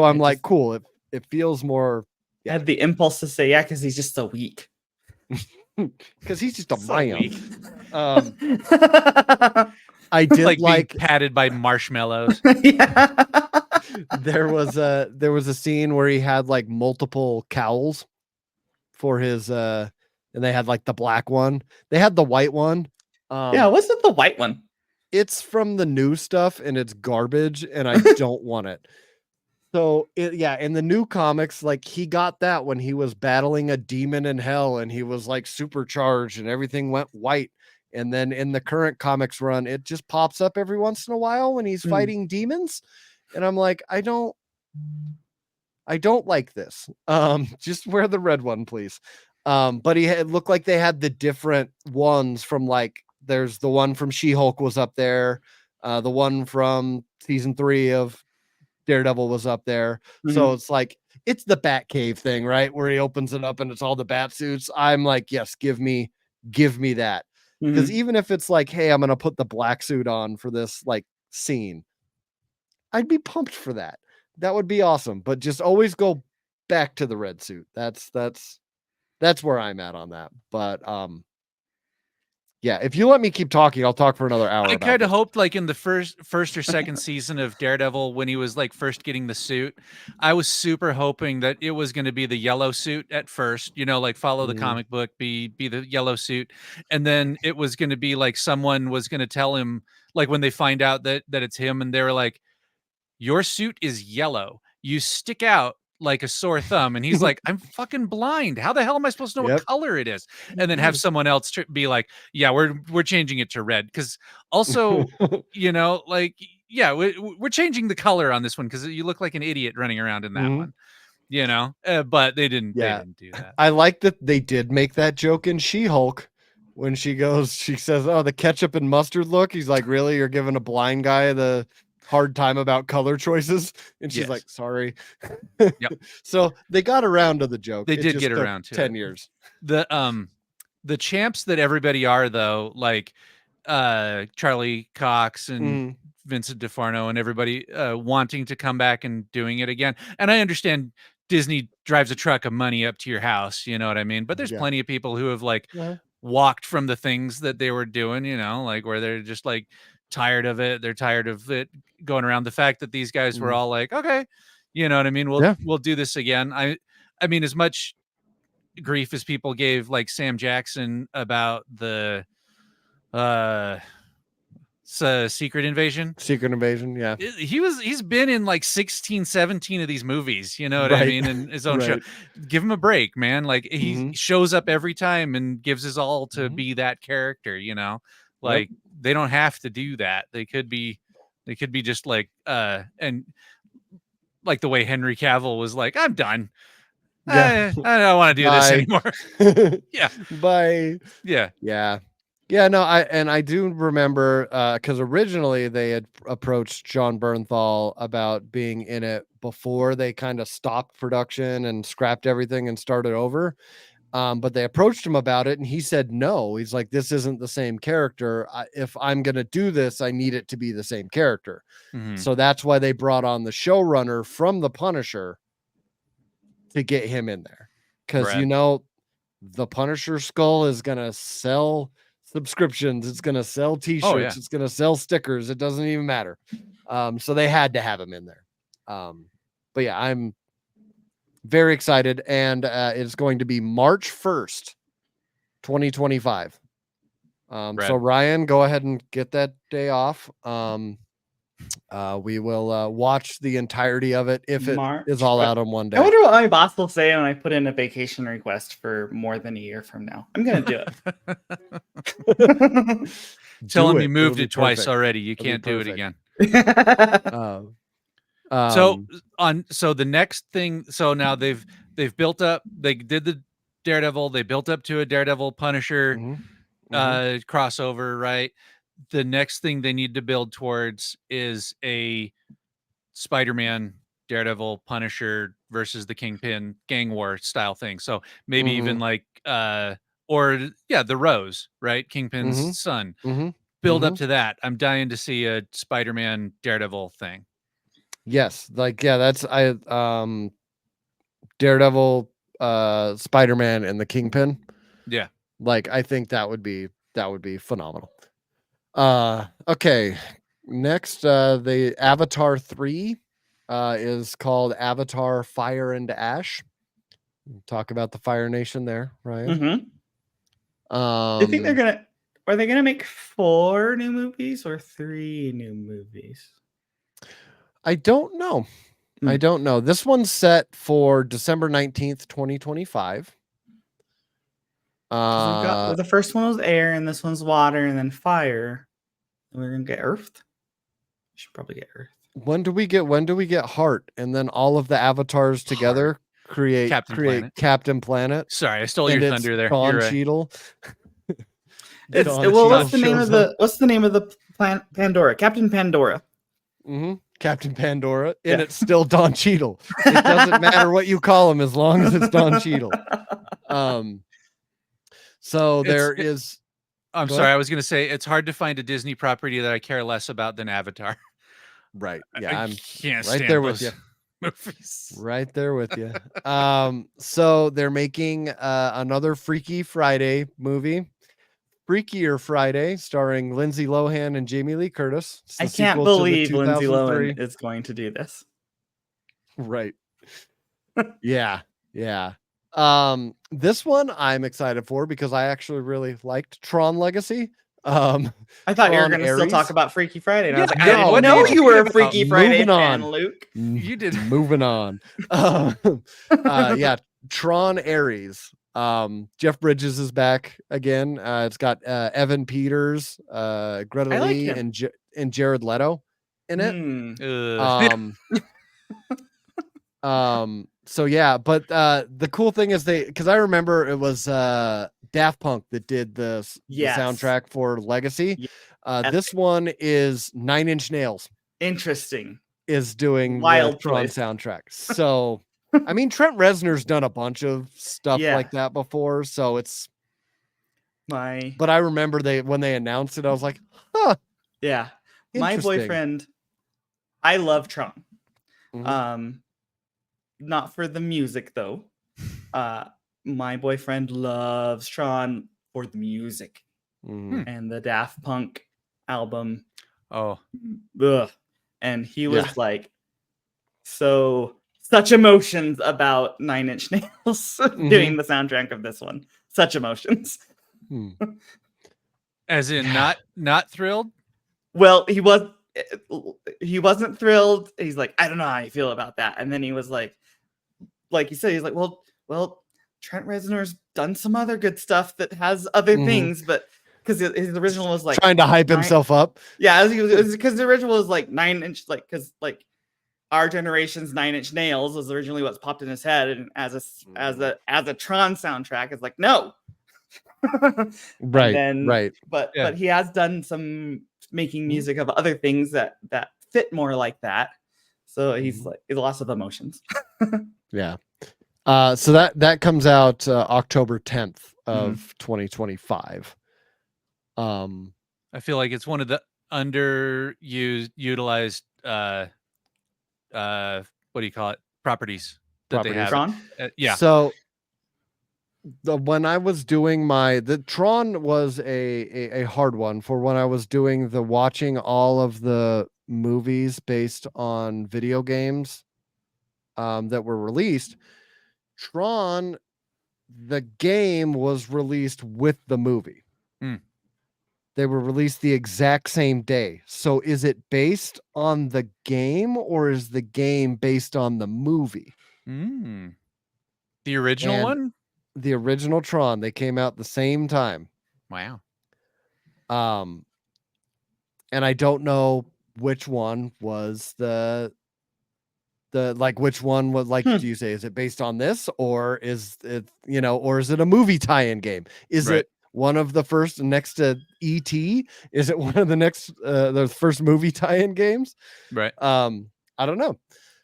I'm like, cool. It feels more. I had the impulse to say, yeah, because he's just so weak. Because he's just a So man. weak. I did like being patted by marshmallows. Yeah. There was a scene where he had like multiple cowls for his and they had like the black one. They had the white one. Yeah, what's with the white one? It's from the new stuff and it's garbage and I don't want it. So in the new comics, like, he got that when he was battling a demon in hell and he was like supercharged and everything went white. And then in the current comics run, it just pops up every once in a while when he's fighting demons. And I'm like, I don't like this. Just wear the red one, please. But it looked like they had the different ones from, like, there's the one from She-Hulk was up there. The one from season 3 of Daredevil was up there. So it's like, it's the Batcave thing, right? Where he opens it up and it's all the bat suits. I'm like, yes, give me that. Because even if it's like, hey, I'm going to put the black suit on for this like scene, I'd be pumped for that. That would be awesome. But just always go back to the red suit. That's where I'm at on that. But Yeah, if you let me keep talking, I'll talk for another hour. I about kind of this. hoped, like in the first or second season of Daredevil, when he was like first getting the suit, I was super hoping that it was going to be the yellow suit at first, like follow the Mhm. comic book, be the yellow suit, and then it was going to be like someone was going to tell him, like when they find out that it's him, and they were like, "Your suit is yellow. You stick out like a sore thumb." And he's like, "I'm fucking blind. How the hell am I supposed to know Yep. what color it is?" And then have someone else be like, "Yeah, we're changing it to red." Because also, like, yeah, we're changing the color on this one because you look like an idiot running around in that Mhm. one. But they didn't. They Yeah. didn't do that. I like that they did make that joke in She-Hulk when she says, "Oh, the ketchup and mustard look." He's like, "Really? You're giving a blind guy the hard time about color choices?" And she's Yes. like, "Sorry." Yep. So they got around to the joke. They It did just get took around to 10 it. years. The champs that everybody are, though, like Charlie Cox and Vincent DeFarno and everybody wanting to come back and doing it again. And I understand Disney drives a truck of money up to your house, you know what I mean? But there's Yeah. plenty of people who have like Uh-huh. walked from the things that they were doing, like where they're just like tired of it. They're tired of it going around. The fact that these guys were all like, okay, you know what I mean? Yeah. We'll do this again. I mean, as much grief as people gave like Sam Jackson about the Secret Invasion. Yeah. He's been in like 16, 17 of these movies, you know what I mean, in his own show. Give him a break, man. Like he shows up every time and gives his all to be that character, like they don't have to do that. They could be just like and like the way Henry Cavill was like, "I'm done. Yeah. I don't want to do this anymore." Yeah. Bye. Yeah. Yeah, no, I do remember because originally they had approached John Bernthal about being in it before they kind of stopped production and scrapped everything and started over. But they approached him about it and he said no. He's like, "This isn't the same character. If I'm gonna do this, I need it to be the same character." So that's why they brought on the showrunner from The Punisher to get him in there. Because the Punisher skull is gonna sell subscriptions, it's gonna sell t-shirts, it's gonna sell stickers, it doesn't even matter. So they had to have him in there. But yeah, I'm very excited, and it's going to be March 1st, 2025. So Ryan, go ahead and get that day off. We will watch the entirety of it if it is all out on one day. I wonder what my boss will say when I put in a vacation request for more than a year from now. I'm gonna do it. Tell him you moved it twice already. You can't do it again. So the next thing, so now they've built up, they did the Daredevil, they built up to a Daredevil Punisher crossover, right? The next thing they need to build towards is a Spider-Man, Daredevil, Punisher versus the Kingpin gang war style thing. So maybe even like the Rose, right? Kingpin's son. Build up to that. I'm dying to see a Spider-Man Daredevil thing. Yes, that's Daredevil, Spider-Man, and the Kingpin. Yeah. Like I think that would be phenomenal. Okay. Next, the Avatar 3 is called Avatar Fire and Ash. Talk about the Fire Nation there, Ryan. I think are they gonna make 4 new movies or 3 new movies? I don't know. I don't know. This one's set for December 19th, 2025. The first one was air, and this one's water, and then fire. And we're gonna get Earth. We should probably get Earth. When do we get Heart? And then all of the avatars together create Captain Planet. Sorry, I stole your thunder there. Don You're right. Cheadle. What's the name of the planet? Pandora. Captain Pandora. Captain Pandora, and it's still Don Cheadle. It doesn't matter what you call him as long as it's Don Cheadle. So I'm sorry, I was going to say it's hard to find a Disney property that I care less about than Avatar. Right. Yeah, I can't stand right there with you. Movies. Right there with you. So they're making another Freaky Friday movie. Freakier Friday, starring Lindsay Lohan and Jamie Lee Curtis. It's the I can't sequel to the believe Lindsay 2003 Lohan is going to do this. Right. Yeah. This one I'm excited for because I actually really liked Tron Legacy. I thought you were Tron going to still talk Ares. about Freaky Friday. And I was like, Yeah, I didn't what are know you you were a talking about? Freaky Friday Moving fan, on. Luke. You did. Moving on. Yeah, Tron Ares. Jeff Bridges is back again. It's got Evan Peters, Greta I like Lee, him. and Jared Leto in it. So yeah, but the cool thing is because I remember it was Daft Punk that did the soundtrack for Legacy. This one is 9 Inch Nails Interesting. is doing Wild the Tron choice. soundtrack. So I mean, Trent Reznor's done a bunch of stuff like that before, so it's but I remember when they announced it, I was like, huh. Yeah. My boyfriend, I love Tron. Not for the music though. My boyfriend loves Tron for the music and the Daft Punk album. Oh, and he was like, such emotions about 9 Inch Nails doing the soundtrack of this one. Such emotions. As in not thrilled? Well, he wasn't thrilled. He's like, I don't know how I feel about that. And then he was like you said, he's like, well, Trent Reznor's done some other good stuff that has other things, but because his original was like trying to hype himself up. Yeah, because the original was like 9 Inch, like because like our generation's 9 Inch Nails was originally what's popped in his head, and as a Tron soundtrack, it's like no. Right. But he has done some making music of other things that fit more like that. So he's like lots of emotions. Yeah. So that comes out October 10th of 2025. I feel like it's one of the utilized what do you call it? Properties that they have. Tron? Yeah. So when I was doing the Tron was a hard one for when I was doing the watching all of the movies based on video games that were released. Tron, the game was released with the movie. They were released the exact same day. So is it based on the game or is the game based on the movie? The original one? The original Tron. They came out the same time. Wow. And I don't know which one was which one was do you say, is it based on this or is it, or is it a movie tie-in game? Is it one of the first next to E.T.? Is it one of the next the first movie tie-in games? Right. I don't know.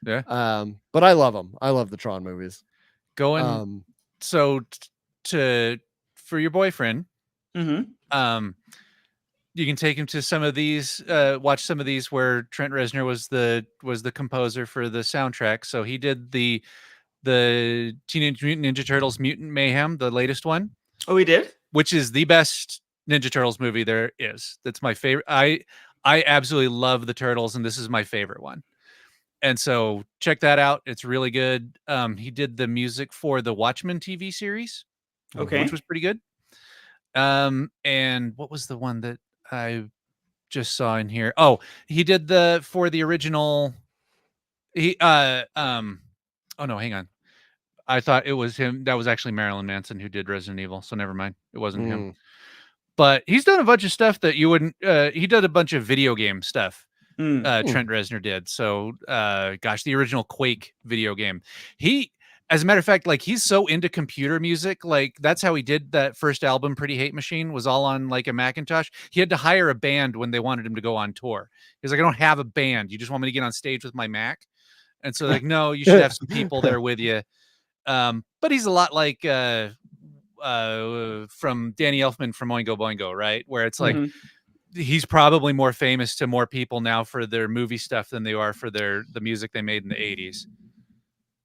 Yeah. But I love them. I love the Tron movies. So for your boyfriend, you can take him to some of these, watch some of these where Trent Reznor was the composer for the soundtrack. So he did the Teenage Mutant Ninja Turtles Mutant Mayhem, the latest one. Oh, he did? Which is the best Ninja Turtles movie there is. That's my favorite. I absolutely love the Turtles, and this is my favorite one. And so check that out. It's really good. He did the music for the Watchmen TV series, which was pretty good. And what was the one that I just saw in here? Oh, he did for the original. Oh no, hang on. I thought it was him. That was actually Marilyn Manson who did Resident Evil. So never mind. It wasn't him. But he's done a bunch of stuff that you wouldn't. He did a bunch of video game stuff. Trent Reznor did. So, the original Quake video game. As a matter of fact, like he's so into computer music. Like that's how he did that first album, Pretty Hate Machine, was all on like a Macintosh. He had to hire a band when they wanted him to go on tour. He's like, I don't have a band. You just want me to get on stage with my Mac? And so like, no, you should have some people there with you. But he's a lot like from Danny Elfman from Oingo Boingo, right? Where it's like he's probably more famous to more people now for their movie stuff than they are for the music they made in the 80s.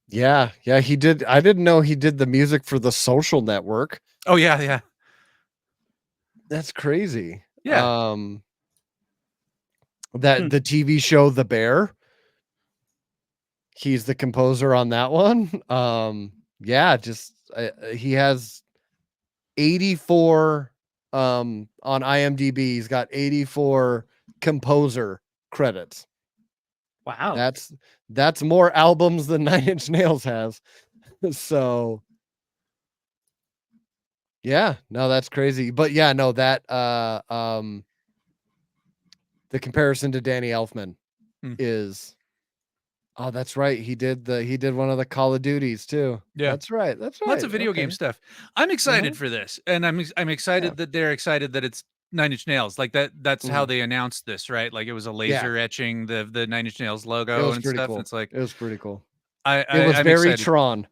Yeah, he did. I didn't know he did the music for The Social Network. Oh yeah. That's crazy. Yeah. That the TV show The Bear. He's the composer on that one. Yeah, just he has 84 on IMDb. He's got 84 composer credits. Wow. That's more albums than Nine Inch Nails has. So yeah, no, that's crazy. But yeah, no, that the comparison to Danny Elfman Hmm. is oh, that's right. He did one of the Call of Duties too. Yeah. That's right. That's right. Lots of video game stuff. I'm excited for this, and I'm excited that they're excited that it's Nine Inch Nails. Like that's how they announced this, right? Like it was a laser etching the Nine Inch Nails It logo was and pretty stuff. cool. And it's like It was pretty cool. I It was I'm very excited. Tron.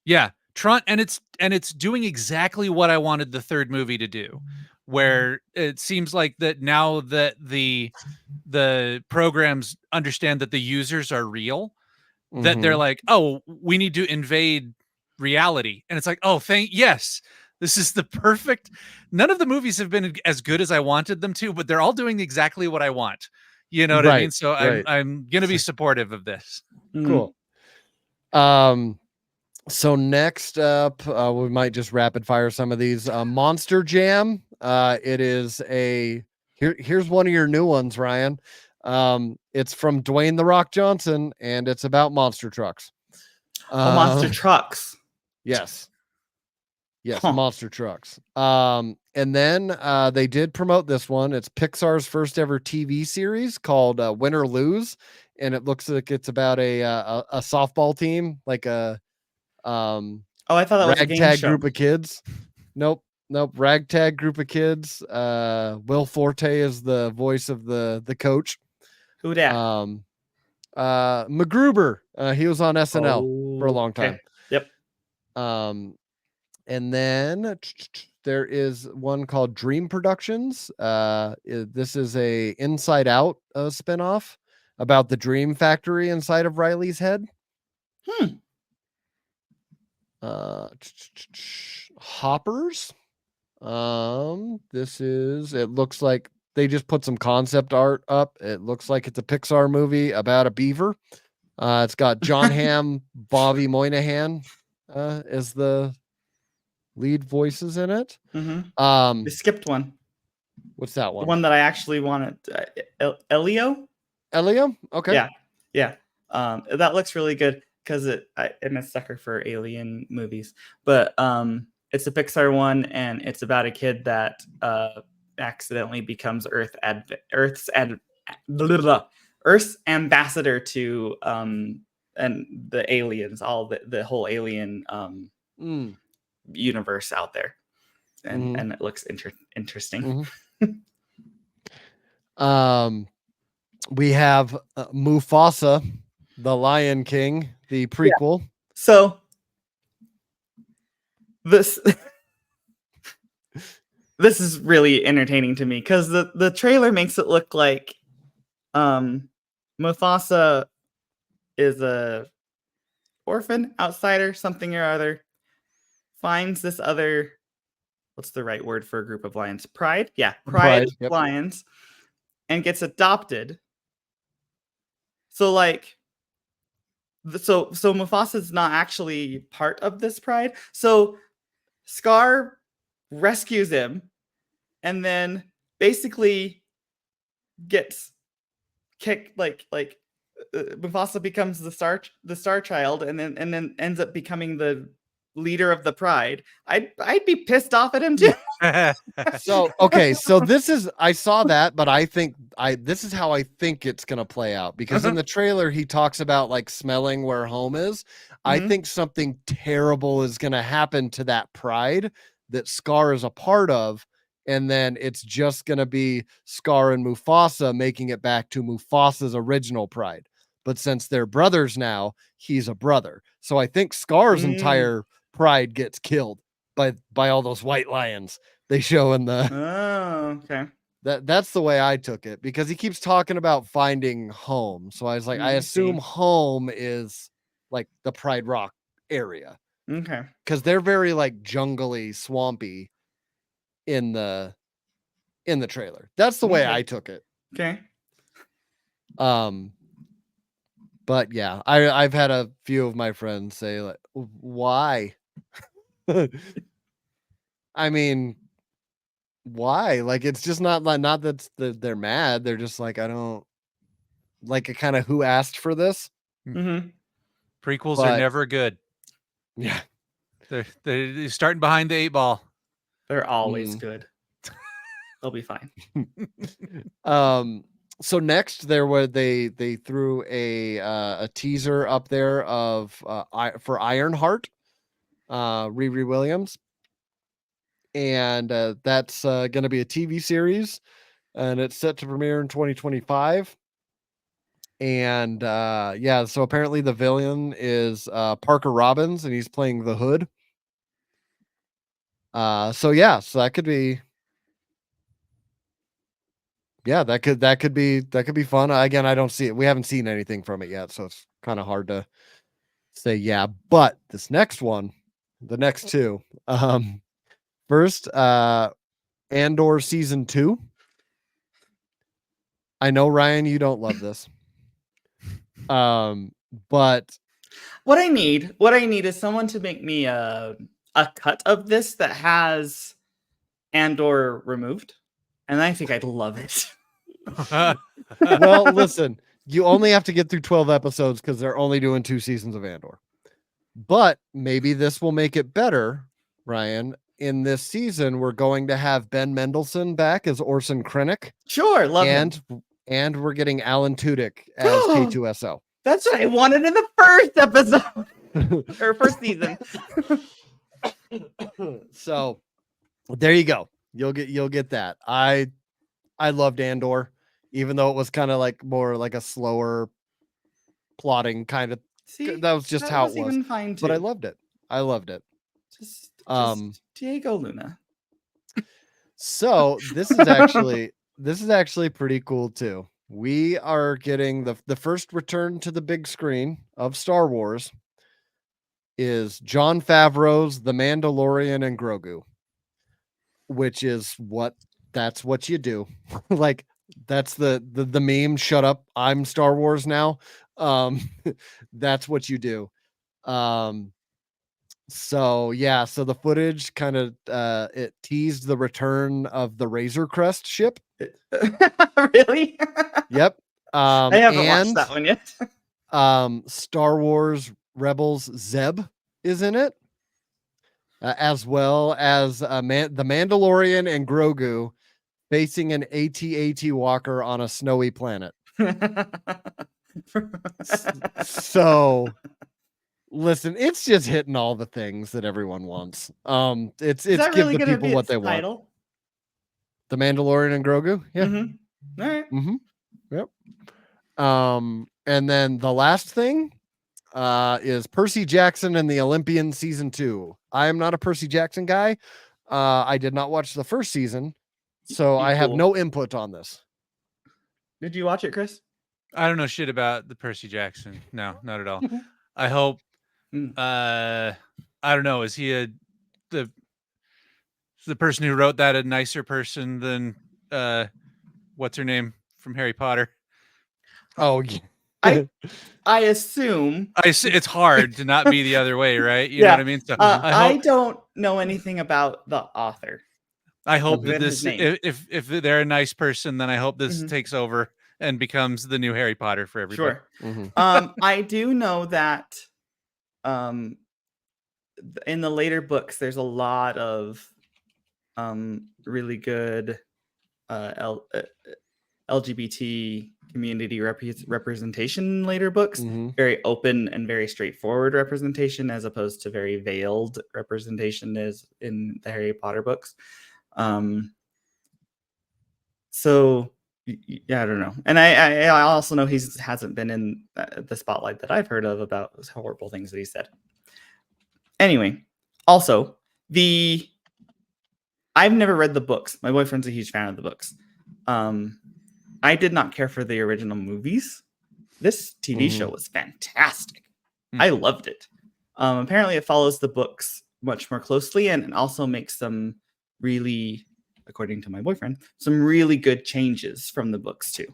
Yeah, Tron, and it's doing exactly what I wanted the third movie to do, where it seems like that now that the programs understand that the users are real, that they're like, oh, we need to invade reality, and it's like, oh, yes, this is the perfect. None of the movies have been as good as I wanted them to, but they're all doing exactly what I want. You know what I mean? Right. So Right. I'm gonna be supportive of this. Cool. So next up, we might just rapid fire some of these. Monster Jam. It is here's one of your new ones, Ryan. It's from Dwayne the Rock Johnson, and it's about monster trucks. Monster trucks. Yes. Yes, monster trucks. And then they did promote this one. It's Pixar's first ever TV series called Win or Lose, and it looks like it's about a softball team, like a I thought that was a game ragtag show. group of kids. Nope, ragtag group of kids. Will Forte is the voice of the coach. Who dat? MacGruber. He was on SNL for a long time. Yep. And then there is one called Dream Productions. This is a Inside Out spinoff about the dream factory inside of Riley's head. Hoppers. It looks like they just put some concept art up. It looks like it's a Pixar movie about a beaver. It's got John Hamm, Bobby Moynihan as the lead voices in it. They skipped one. What's that one? The one that I actually wanted. Elio? Okay. Yeah. That looks really good because I'm a sucker for alien movies. But it's a Pixar one, and it's about a kid that accidentally becomes Earth's ambassador to and the aliens, all the whole alien universe out there, and it looks interesting. We have Mufasa, the Lion King, the prequel. Yeah. So this is really entertaining to me because the trailer makes it look like Mufasa is a orphan, outsider, something or other, finds this other, what's the right word for a group of lions? Pride? Yeah, pride Yep. lions, and gets adopted. So like, so Mufasa's not actually part of this pride. So Scar rescues him, and then basically gets kicked. Like Mufasa becomes the star child, and then ends up becoming the leader of the pride. I'd be pissed off at him too. So this is, I saw that, but this is how I think it's gonna play out, because in the trailer he talks about like smelling where home is. I think something terrible is gonna happen to that pride that Scar is a part of, and then it's just gonna be Scar and Mufasa making it back to Mufasa's original pride. But since they're brothers now, he's a brother. So I think Scar's entire pride gets killed by all those white lions they show in the. Oh, okay. That's the way I took it, because he keeps talking about finding home. So I was like, I assume home is like the Pride Rock area. Okay. Because they're very like jungly, swampy in the in the trailer. That's the way Okay. I took it. Okay. But yeah, I've had a few of my friends say like, why? I mean, why? Like, it's just not that they're mad. They're just like, I don't like it. Kind of who asked for this? Mm-hmm. Prequels are But- never good. Yeah. They're starting behind the 8 ball. They're always good. They'll be fine. So next they threw a teaser up there of for Ironheart, Riri Williams, and that's going to be a TV series, and it's set to premiere in 2025. And yeah, so apparently the villain is Parker Robbins, and he's playing the Hood. So yeah, so that could be. Yeah, that could be fun. Again, I don't see it. We haven't seen anything from it yet, so it's kind of hard to say yeah. But this next one, the next two, first, Andor season 2. I know Ryan, you don't love this, but What I need is someone to make me a cut of this that has Andor removed, and I think I'd love it. well, listen, you only have to get through 12 episodes because they're only doing 2 seasons of Andor. But maybe this will make it better, Ryan. In this season, we're going to have Ben Mendelsohn back as Orson Krennic. Sure, love him. And we're getting Alan Tudyk as K2SO. That's what I wanted in the first episode or first season. So there you go. You'll get that. I loved Andor, even though it was kind of like more like a slower plotting kind of. See, that was just how it was. Even fine too. But I loved it. Just Diego Luna. So this is actually pretty cool too. We are getting the first return to the big screen of Star Wars is Jon Favreau's The Mandalorian and Grogu, which is that's what you do. Like that's the meme. Shut up, I'm Star Wars now. That's what you do. So yeah, so the footage kind of it teased the return of the Razor Crest ship. Really? Yep. I haven't watched that one yet. Star Wars Rebels Zeb is in it, as well as the Mandalorian and Grogu facing an AT-AT walker on a snowy planet. So listen, it's just hitting all the things that everyone wants. It's give really the people what they title? want. The Mandalorian and Grogu, yeah. Mm-hmm. All right. Mm-hmm. Yep. And then the last thing is Percy Jackson and the Olympian season 2. I am not a Percy Jackson guy. I did not watch the first season, so I have no input on this. Did you watch it, Chris? I don't know shit about the Percy Jackson. No, not at all. I hope. I don't know. Is he the person who wrote that a nicer person than what's her name from Harry Potter? Oh, yeah. I assume. It's hard to not be the other way, right? You know what I mean? So I don't know anything about the author. I hope that this, if they're a nice person, then I hope this takes over and becomes the new Harry Potter for everybody. Sure. I do know that in the later books, there's a lot of really good LGBT community representation in later books. Very open and very straightforward representation, as opposed to very veiled representation as in the Harry Potter books. So yeah, I don't know. And I also know he hasn't been in the spotlight that I've heard of about horrible things that he said. Anyway, also I've never read the books. My boyfriend's a huge fan of the books. I did not care for the original movies. This TV show was fantastic. I loved it. Apparently it follows the books much more closely and also makes them really according to my boyfriend, some really good changes from the books too.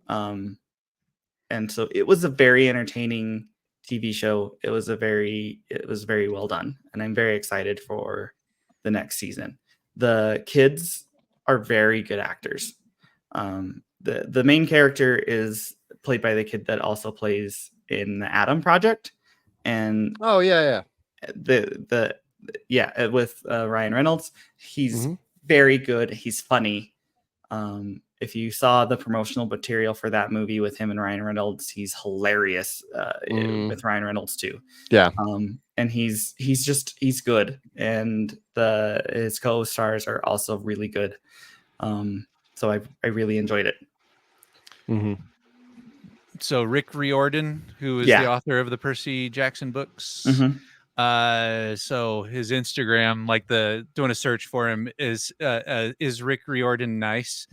And so it was a very entertaining TV show. It was very well done, and I'm very excited for the next season. The kids are very good actors. The main character is played by the kid that also plays in the Adam Project, and Oh yeah. with Ryan Reynolds. He's very good. He's funny. If you saw the promotional material for that movie with him and Ryan Reynolds, he's hilarious with Ryan Reynolds too. Yeah. And he's good, and his co-stars are also really good. So I really enjoyed it. So Rick Riordan, who is the author of the Percy Jackson books. So his Instagram, like doing a search for him is Rick Riordan nice?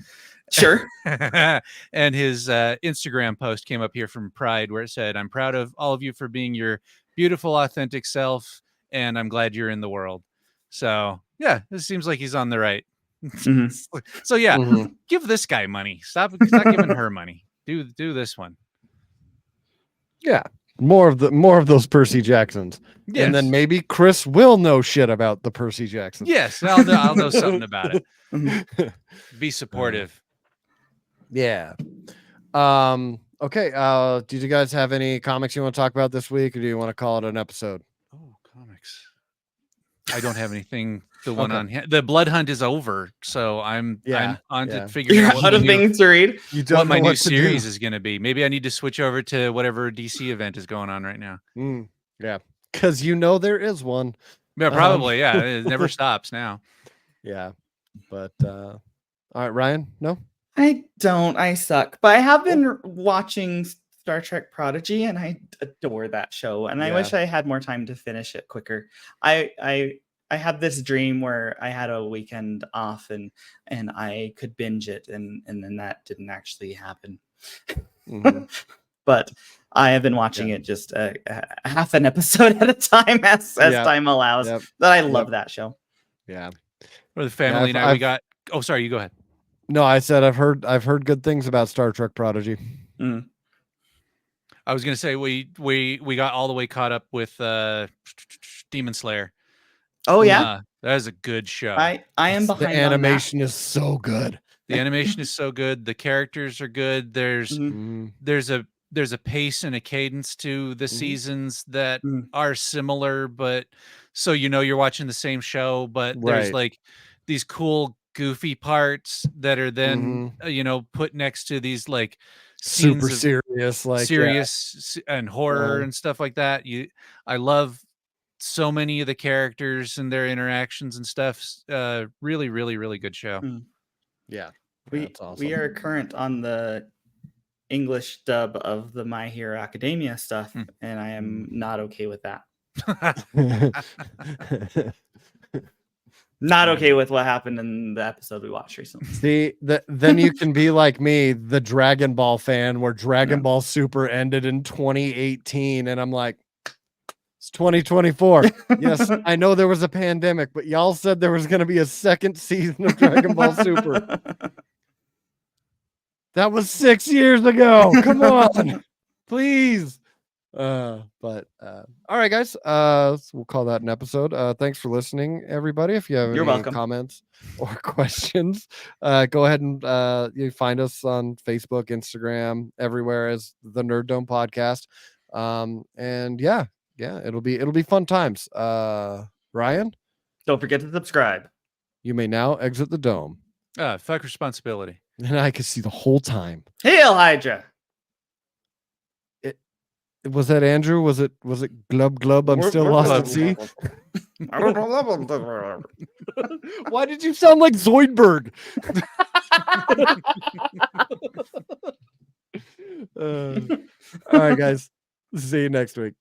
Sure. And his Instagram post came up here from Pride, where it said, "I'm proud of all of you for being your beautiful, authentic self, and I'm glad you're in the world." So yeah, this seems like he's on the right. So yeah, give this guy money. Stop giving her money. Do this one. Yeah. More of those Percy Jacksons. Yes. And then maybe Chris will know shit about the Percy Jacksons. Yes, I'll know something about it. Be supportive. Yeah. Okay. Did you guys have any comics you want to talk about this week, or do you want to call it an episode? Oh, comics. I don't have anything. The Blood Hunt is over, so I'm on to figure out what things to read. What my new series is going to be. Maybe I need to switch over to whatever DC event is going on right now. Yeah, because there is one. Yeah, probably. It never stops now. Yeah, but all right, Ryan. No, I don't. I suck. But I have been watching Star Trek Prodigy, and I adore that show. And I wish I had more time to finish it quicker. I had this dream where I had a weekend off and I could binge it, and then that didn't actually happen. But I have been watching it just a half an episode at a time as time allows. But I love that show. Yeah. For the family now, we got. Oh, sorry, you go ahead. No, I said I've heard good things about Star Trek Prodigy. I was gonna say we got all the way caught up with Demon Slayer. Oh yeah, that is a good show. I am behind. The animation is so good. The animation is so good. The characters are good. There's a pace and a cadence to the seasons that are similar, but so you're watching the same show, but there's like these cool goofy parts that are then put next to these like super serious, like serious and horror and stuff like that. I love so many of the characters and their interactions and stuff. Really, really, really good show. Yeah, that's awesome. We are current on the English dub of the My Hero Academia stuff, and I am not okay with that. Not okay with what happened in the episode we watched recently. See, then you can be like me, the Dragon Ball fan, where Dragon Ball Super ended in 2018, and I'm like, it's 2024. Yes, I know there was a pandemic, but y'all said there was going to be a second season of Dragon Ball Super. That was 6 years ago. Come on, please. All right, guys. We'll call that an episode. Thanks for listening, everybody. If you have any comments or questions, go ahead and you find us on Facebook, Instagram, everywhere as the Nerd Dome Podcast. And yeah, it'll be fun times. Ryan, don't forget to subscribe. You may now exit the dome. Fuck responsibility. And I could see the whole time. Hail Hydra. Was that Andrew? Was it Glub Glub? I'm still lost at sea. Why did you sound like Zoidberg? All right, guys. See you next week.